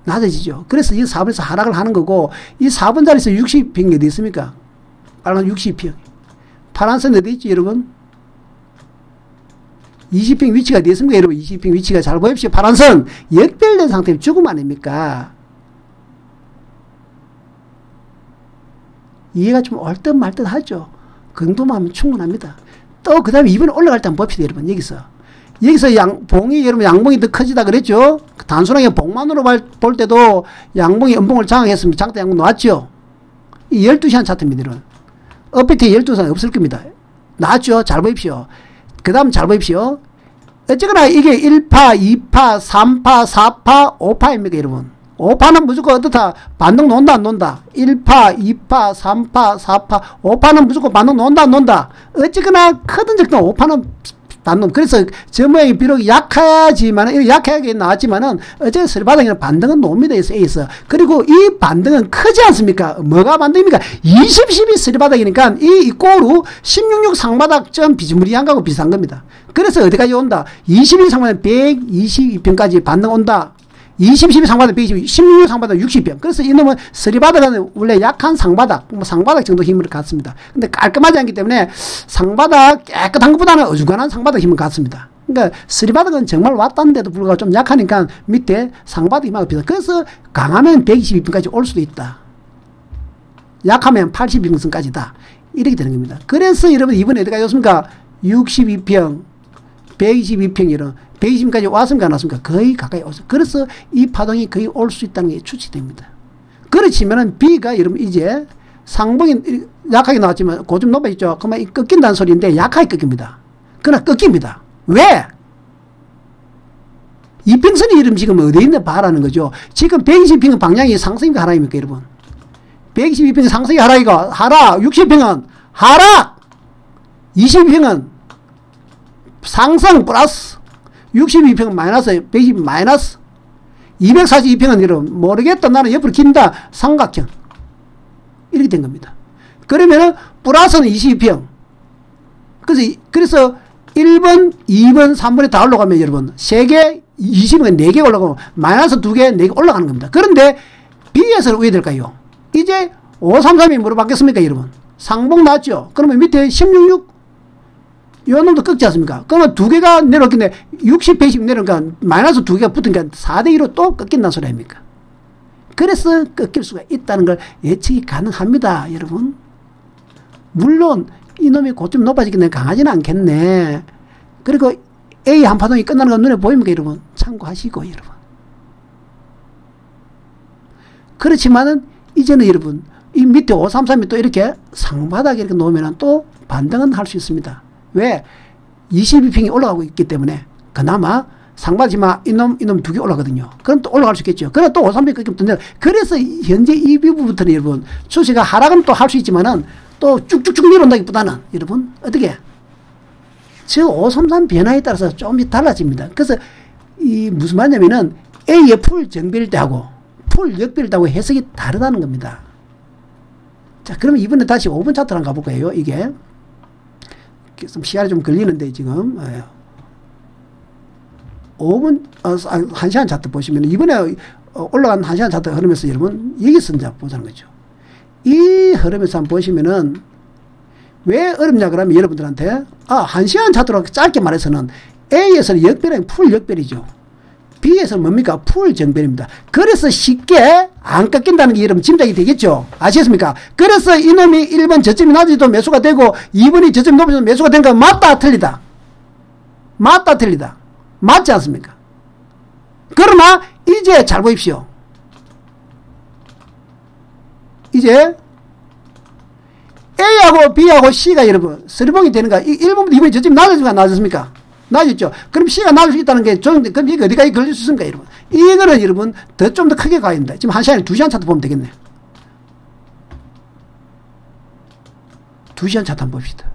낮아지죠. 그래서 이 4번에서 하락을 하는 거고 이 4번 자리에서 60평이 어디 있습니까? 빨간 60평. 파란색 어디 있지 여러분? 20평 위치가 어디 있습니까 여러분? 20평 위치가 잘 보십시오. 파란선 역별된 상태로 죽음 아닙니까? 이해가 좀 올 듯 말 듯 하죠. 그 정도만 하면 충분합니다. 또 그 다음에 2번에 올라갈 때 한번 봅시다 여러분. 여기서 봉이 여러분 양봉이 더 커지다 그랬죠. 단순하게 봉만으로 볼 때도 양봉이 음봉을 장악했습니다. 장대 양봉 나왔죠. 이 12시간 차트입니다. 여러분. 업비트에 12시간 없을 겁니다. 나왔죠. 잘 보십시오. 그 다음 잘 보십시오. 어쨌거나 이게 1파, 2파, 3파, 4파, 5파입니까 여러분. 5파는 무조건 어떻다? 반등 논다 안 논다? 1파, 2파, 3파, 4파, 5파는 무조건 반등 논다 안 논다? 어쨌거나 크든 적든 5파는 반등. 그래서 저 모양이 비록 약하지만은 약하게 나왔지만은 어쨌든 서리바닥에는 반등은 놉니다. A에서. 그리고 이 반등은 크지 않습니까? 뭐가 반등입니까? 20, 12 서리바닥이니까 이 꼬루 16, 6 상바닥 비스무리한 거하고 비슷한 겁니다. 그래서 어디까지 온다? 22 상바닥 122평까지 반등 온다. 20, 12 상바닥 120, 16 상바닥 60평. 그래서 이놈은 서리바닥은 원래 약한 상바닥, 상바닥 정도 힘을 갖습니다. 근데 깔끔하지 않기 때문에 상바닥 깨끗한 것보다는 어중간한 상바닥 힘을 갖습니다. 그러니까 서리바닥은 정말 왔다는데도 불구하고 좀 약하니까 밑에 상바닥 힘하고 비슷하다. 그래서 강하면 122평까지 올 수도 있다. 약하면 82평선까지다. 이렇게 되는 겁니다. 그래서 여러분 이번에 어디까지 왔습니까? 62평, 122평 이런 120까지 왔습니까 안 왔습니까? 거의 가까이 왔어요. 그래서 이 파동이 거의 올 수 있다는 게 추측됩니다. 그렇지만은 B가 여러분 이제 상봉이 약하게 나왔지만 고점 높아졌죠. 그러면 꺾인다는 소리인데 약하게 꺾입니다. 그러나 꺾입니다. 왜? 이평선이 이름 지금 어디에 있나 봐라는 거죠. 지금 120평 방향이 상승입니까 하락입니까 여러분? 122평 상승이 하락이고 하락, 60평은 하락, 22평은 상승 플러스, 62평은 마이너스, 120평 마이너스, 242평은 여러분 모르겠다 나는 옆으로 긴다 삼각형 이렇게 된 겁니다. 그러면은 플러스는 22평. 그래서 1번, 2번, 3번에 다 올라가면 여러분 3개, 20은 4개 올라가면 마이너스 2개, 4개 올라가는 겁니다. 그런데 B에서는 왜 될까요? 이제 533이 뭐로 바뀌었습니까 여러분? 상봉 나왔죠? 그러면 밑에 16, 6 요 놈도 꺾지 않습니까? 그러면 2개가 내려왔겠네. 60, 120 내려오니까 마이너스 2개가 붙으니까 4대2로 또 꺾인다는 소리 아닙니까? 그래서 꺾일 수가 있다는 걸 예측이 가능합니다. 여러분. 물론 이놈이 고점 높아지겠네. 강하지는 않겠네. 그리고 A 한 파동이 끝나는 건 눈에 보입니까, 여러분? 참고하시고, 여러분. 그렇지만은, 이제는 여러분, 이 밑에 533이 또 이렇게 상바닥에 이렇게 놓으면 또 반등은 할 수 있습니다. 왜? 22평이 올라가고 있기 때문에, 그나마 상바지만 이놈 두 개 올라가거든요. 그럼 또 올라갈 수 있겠죠. 그럼 또 533이 끊기면 그래서 현재 이 부분부터는 여러분, 추세가 하락은 또 할 수 있지만은, 또 쭉쭉쭉 내려온다기보다는, 여러분, 어떻게? 저 533 변화에 따라서 조금씩 달라집니다. 그래서 이 무슨 말이냐면은 A의 풀 정배일 때하고 풀 역배일 때하고 해석이 다르다는 겁니다. 자, 그러면 이번에 다시 5분 차트를 한번 가볼 거예요. 이게 좀 시간이 좀 걸리는데 지금 5분 1시간 차트 보시면 이번에 올라간 1시간 차트 흐르면서 여러분 여기서 이제 보자는 거죠. 이 흐름에서 한번 보시면은 왜 어렵냐 그러면 여러분들한테 1시간 차트로 짧게 말해서는 A에서는 역배는 풀 역배이죠. B에서는 뭡니까? 풀 정배입니다. 그래서 쉽게 안 꺾인다는 게 여러분 짐작이 되겠죠. 아시겠습니까? 그래서 이놈이 1번 저점이 낮아도 매수가 되고 2번이 저점이 높아도 매수가 된 거 맞다 틀리다? 맞다 틀리다? 맞지 않습니까? 그러나 이제 잘 보십시오. 이제 A하고 B하고 C가 여러분 서리봉이 되는 거 1번부터 2번이 저점이 낮아집니까? 낮았습니까? 낮았죠. 그럼 C가 낮을 수 있다는 게 그럼 이게 어디까지 걸릴 수 있습니까? 여러분 이거는 여러분 좀 더 크게 가야 됩니다. 지금 1시간에 2시간 차트 보면 되겠네. 2시간 차트 한번 봅시다.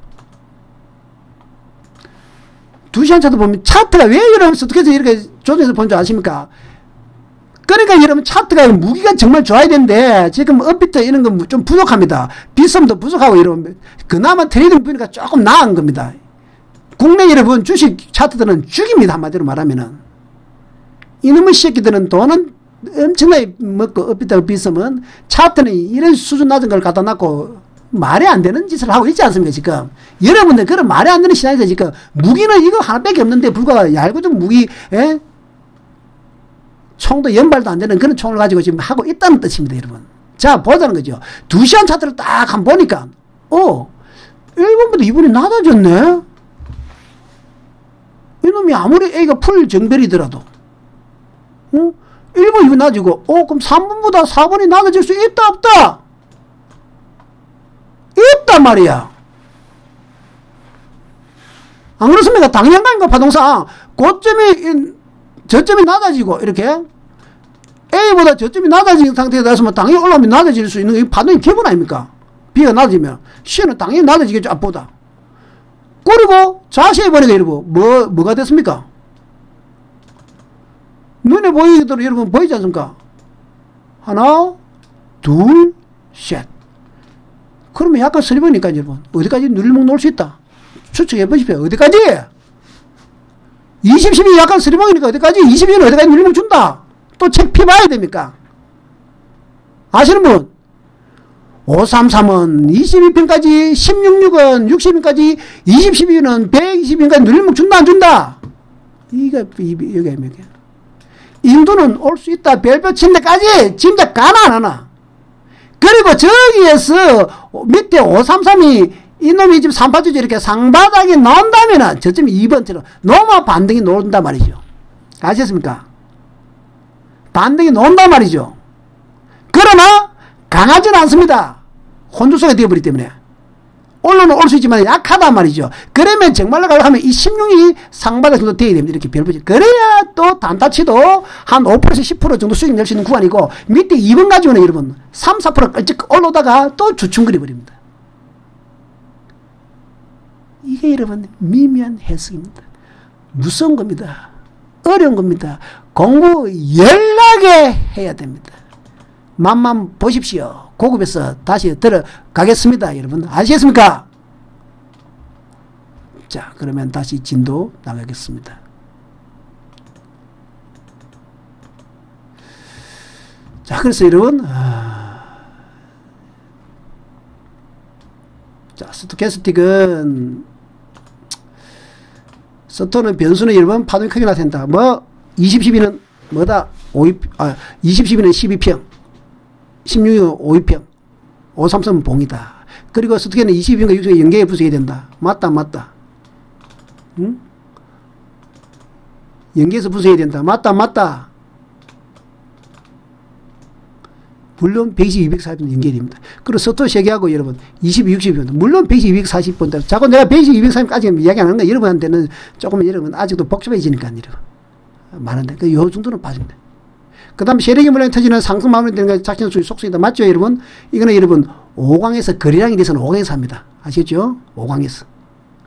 2시간 차트 보면 차트가 왜 이러면서 어떻게 해서 이렇게 조정해서 본 줄 아십니까? 그러니까 여러분 차트가 무기가 정말 좋아야 되는데 지금 업비트 이런 건 좀 부족합니다. 비썸도 부족하고 이러면 그나마 트레이딩 보니까 조금 나은 겁니다. 국내 여러분 주식 차트들은 죽입니다. 한마디로 말하면은 이놈의 새끼들은 돈은 엄청나게 먹고 업비트하고 비썸은 차트는 이런 수준 낮은 걸 갖다 놨고 말이 안 되는 짓을 하고 있지 않습니까? 지금 여러분들 그런 말이 안 되는 시장에서 지금 무기는 이거 하나밖에 없는데 불과 얇고 좀 무기 총도 연발도 안 되는 그런 총을 가지고 지금 하고 있다는 뜻입니다, 여러분. 자, 보자는 거죠. 2시간 차트를 딱 한번 보니까, 1번보다 2번이 낮아졌네? 이놈이 아무리 A가 풀 정별이더라도, 1번, 2번 낮아지고, 그럼 3번보다 4번이 낮아질 수 있다, 없다? 있단 말이야. 안 그렇습니까? 당연한가, 파동상. 저점이 낮아지고 이렇게 A보다 저점이 낮아진 상태에 대해서 당연히 올라오면 낮아질 수 있는 게 반응이 기본 아닙니까? B가 낮아지면 C는 당연히 낮아지겠죠. 앞보다. 그리고 자세히 보니까 여러분 뭐가 됐습니까? 눈에 보이도록 여러분 보이지 않습니까? 하나 둘 셋. 그러면 약간 서리보니까 여러분 어디까지 누릴목 놓을 수 있다? 추측해 보십시오. 어디까지? 20, 12 약간 서리봉이니까 어디까지? 22는 어디까지 눌리면 준다. 또 책 펴봐야 됩니까? 아시는 분? 533은 22편까지, 16은 60인까지, 20, 12는 120인까지 눌리면 준다, 안 준다? 여기 아닙니까? 인도는 올 수 있다. 별표 친 데까지 짐작 가나, 안 하나? 그리고 저기에서 밑에 533이 이놈이 지금 3파주지 이렇게 상바닥이 나온다면은 저점이 2번처럼 너무 반등이 나온단 말이죠. 아셨습니까? 반등이 나온단 말이죠. 그러나 강하지는 않습니다. 혼조소가 되어버리기 때문에. 올라는 올 수 있지만 약하단 말이죠. 그러면 정말로 가려고 하면 이 16이 상바닥 정도 돼야 됩니다. 이렇게 별표지. 그래야 또 단타치도 한 5%에서 10% 정도 수익 낼 수 있는 구간이고 밑에 2번 가지고는 여러분 3, 4% 끌찍 올라오다가 또 주춤거려 버립니다. 이게 여러분 미미한 해석입니다. 무서운 겁니다. 어려운 겁니다. 공부 연락에 해야 됩니다. 맛만 보십시오. 고급에서 다시 들어가겠습니다. 여러분 아시겠습니까? 자, 그러면 다시 진도 나가겠습니다. 자, 그래서 여러분 자, 스토캐스틱은 스토는 변수는 여러분 파동이 크게 나타낸다. 20, 12는 뭐다? 20, 12는 12평, 16은 5위평, 5, 3, 3은 봉이다. 그리고 스토캐는 22평과 60평 연계에 부수게 된다. 맞다, 맞다. 응? 연계해서 분석해야 된다. 맞다, 맞다. 물론 120, 240번 연결입니다. 그리고 서토 세계하고 여러분 20, 60번 물론 120, 240번 자꾸 내가 120, 240까지 이야기 안 하는 거 여러분한테는 조금 여러분 아직도 복잡해지니까 여러분 많은데 그 요 정도는 빠집니다. 그 다음에 세력의 물량이 터지는 상승 마무리되는 게 작전 수의 속성이다. 맞죠 여러분? 이거는 여러분 5강에서 거래량이 돼서는 5강에서 합니다. 아시겠죠? 5강에서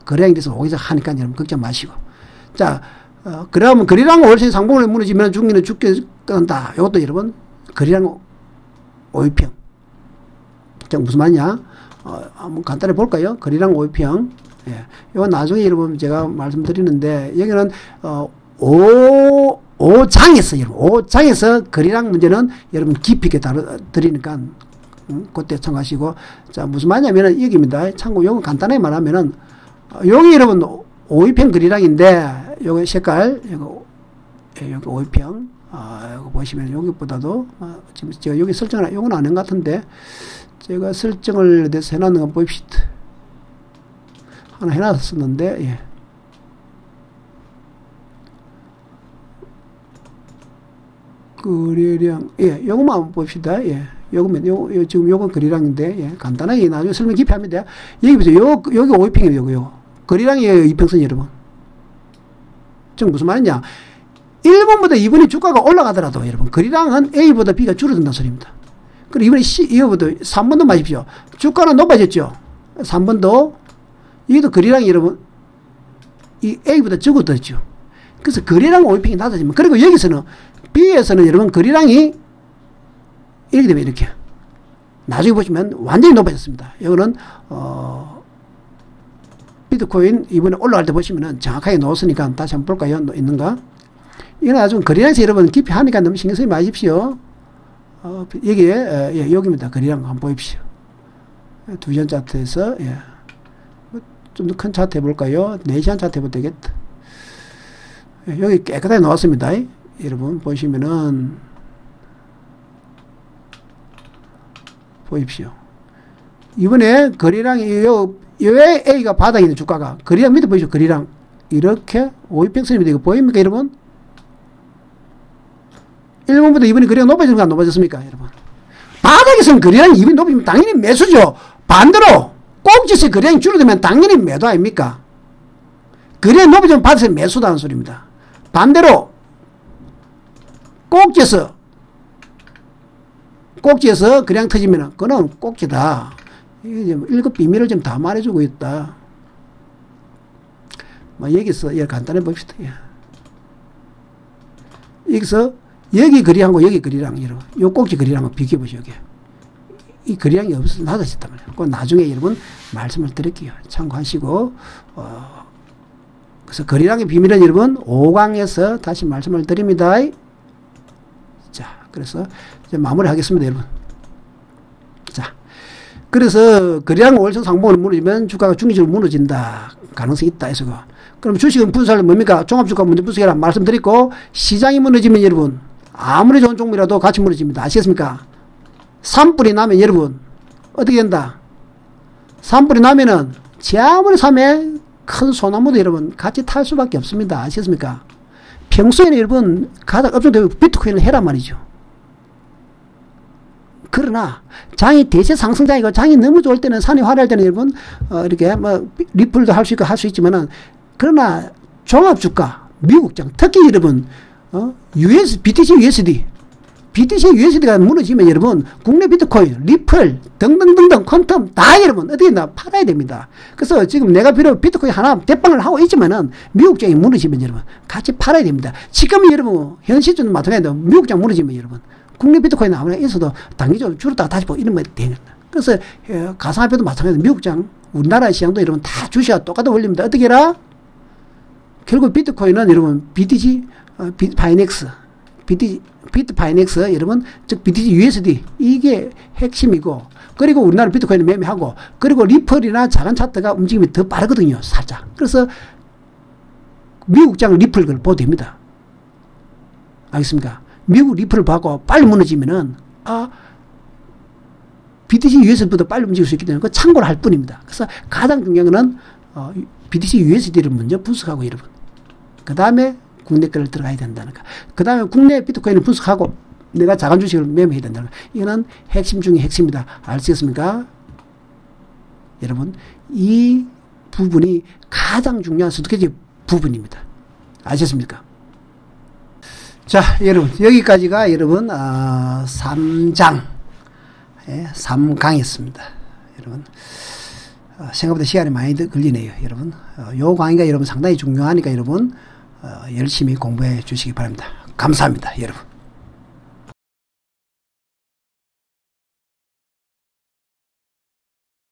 거래량이 돼서 5강에서 하니까 여러분 걱정 마시고 자 그러면 거래량 월세 상봉을 무너지면 중기는 죽게 끊는다. 이것도 여러분 거래량 오이평. 자, 무슨 말이냐? 한번 간단히 볼까요? 거래량 오이평. 예. 이건 나중에 여러분 제가 말씀드리는데, 여기는, 5장에서, 여러분, 5장에서 거래량 문제는 여러분 깊이 있게 다뤄드리니까, 그때 참고하시고. 자, 무슨 말이냐면은 여기입니다. 참고, 요거 간단하게 말하면은, 여기 여러분, 오이평 거래량인데, 요거 색깔, 요거, 예, 여기 오이평. 이거 보시면 여기보다도 지금 제가 여기 설정을 요건 아닌 것 같은데 제가 설정을 대해서 해놨는 거 보입시다. 하나 해놨었는데 예. 거래량 예 요것만 한번 봅시다. 예 요거면 요 지금 요건 거래량인데 예 간단하게 나중에 설명 깊이 하면 돼요. 여기 보세요. 여기 5평이에요. 요거 거래량이에요. 이평선 여러분. 지금 무슨 말이냐? 1번보다 2번이 주가가 올라가더라도 여러분 거래량은 A보다 B가 줄어든다는 소리입니다. 그리고 이번에 이거보다 3번도 마십시오. 주가는 높아졌죠. 3번도 이것도 거래량이 여러분 이 A보다 적어졌죠. 그래서 거래량 오이평이 낮아지면 그리고 여기서는 B에서는 여러분 거래량이 이렇게 되면 이렇게 나중에 보시면 완전히 높아졌습니다. 이거는 비트코인 이번에 올라갈 때 보시면은 정확하게 놓았으니까 다시 한번 볼까요? 있는가? 이건 아주 거래량에서 여러분 깊이 하니까 너무 신경 쓰지 마십시오. 여기에, 예, 여기입니다. 거래량 한번 보십시오. 2시간 차트에서, 예. 좀 더 큰 차트 해볼까요? 4시간 차트 해도 되겠다. 예, 여기 깨끗하게 나왔습니다. 여러분, 보시면은, 보십시오. 이번에 거래량이, 왜 A가 바닥에 있는 주가가, 거래량 밑에 보십시오. 거래량. 이렇게 5일평선입니다. 이거 보입니까, 여러분? 1번보다 2번이 거래량 높아지는가 안 높아졌습니까 여러분? 바닥에서는 거래량이 2번이 높으면 당연히 매수죠. 반대로 꼭지에서 거래량이 줄어들면 당연히 매도 아닙니까? 거래량이 높아지면 바닥에서 매수다는 소리입니다. 반대로 꼭지에서 거래량 터지면 그거는 꼭지다. 이게 1급 비밀을 좀 다 말해주고 있다. 뭐 여기서 간단히 봅시다. 여기서 여기 거래량하고 여기 거래량 여러분 요 꼭지 거래량하고 비교해보시오. 이 거래량이 없어서 낮아졌단 말이에요. 그건 나중에 여러분 말씀을 드릴게요. 참고하시고 그래서 거래량의 비밀은 여러분 5강에서 다시 말씀을 드립니다. 자 그래서 이제 마무리하겠습니다 여러분. 자 그래서 거래량 월성 상봉을 무너지면 주가가 중기적으로 무너진다 가능성이 있다 해서 그럼 주식은 분석을 뭡니까? 종합주가 문제 분석해라 말씀드리고 시장이 무너지면 여러분 아무리 좋은 종목이라도 같이 무너집니다. 아시겠습니까? 산불이 나면 여러분 어떻게 된다? 산불이 나면은 제 아무리 삶에 큰 소나무도 여러분 같이 탈 수밖에 없습니다. 아시겠습니까? 평소에는 여러분 가장 업종되고 비트코인을 해란 말이죠. 그러나 장이 대세 상승장이고 장이 너무 좋을 때는 산이 화려할 때는 여러분 이렇게 뭐 리플도 할 수 있고 할 수 있지만은 그러나 종합주가 미국장 특히 여러분 BTC USD가 무너지면 여러분 국내 비트코인, 리플 등등등등 퀀텀 다 여러분 어떻게 나 팔아야 됩니다. 그래서 지금 내가 비록 비트코인 하나 대빵을 하고 있지만은 미국장이 무너지면 여러분 같이 팔아야 됩니다. 지금 여러분 현 시점은 마찬가지로 미국장 무너지면 여러분 국내 비트코인 아무나 있어도 단기적으로 줄었다가 다시 보고 이러면 되겠다. 그래서 가상화폐도 마찬가지로 미국장 우리나라 시장도 여러분 다 주시와 똑같이 올립니다. 어떻게 해라? 결국 비트코인은 여러분 BTC 비트파이넥스 여러분 즉 BTC USD 이게 핵심이고 그리고 우리나라 비트코인을 매매하고 그리고 리플이나 작은 차트가 움직임이 더 빠르거든요. 살짝. 그래서 미국장 리플 걸 보도 됩니다. 알겠습니까? 미국 리플을 보고 빨리 무너지면은 BTC USD보다 빨리 움직일 수 있기 때문에 그 참고를 할 뿐입니다. 그래서 가장 중요한 거는 BTC USD를 먼저 분석하고 여러분 그 다음에 국내 거를 들어가야 된다는 거. 그 다음에 국내 비트코인을 분석하고 내가 자간 주식을 매매해야 된다는 거. 이거는 핵심 중에 핵심이다. 아시겠습니까? 여러분, 이 부분이 가장 중요한 스토캐스틱 부분입니다. 아셨습니까? 자, 여러분, 여기까지가 여러분 3장 3강이었습니다. 여러분, 생각보다 시간이 많이 걸리네요. 여러분, 요 강의가 여러분 상당히 중요하니까 여러분 열심히 공부해 주시기 바랍니다. 감사합니다. 여러분.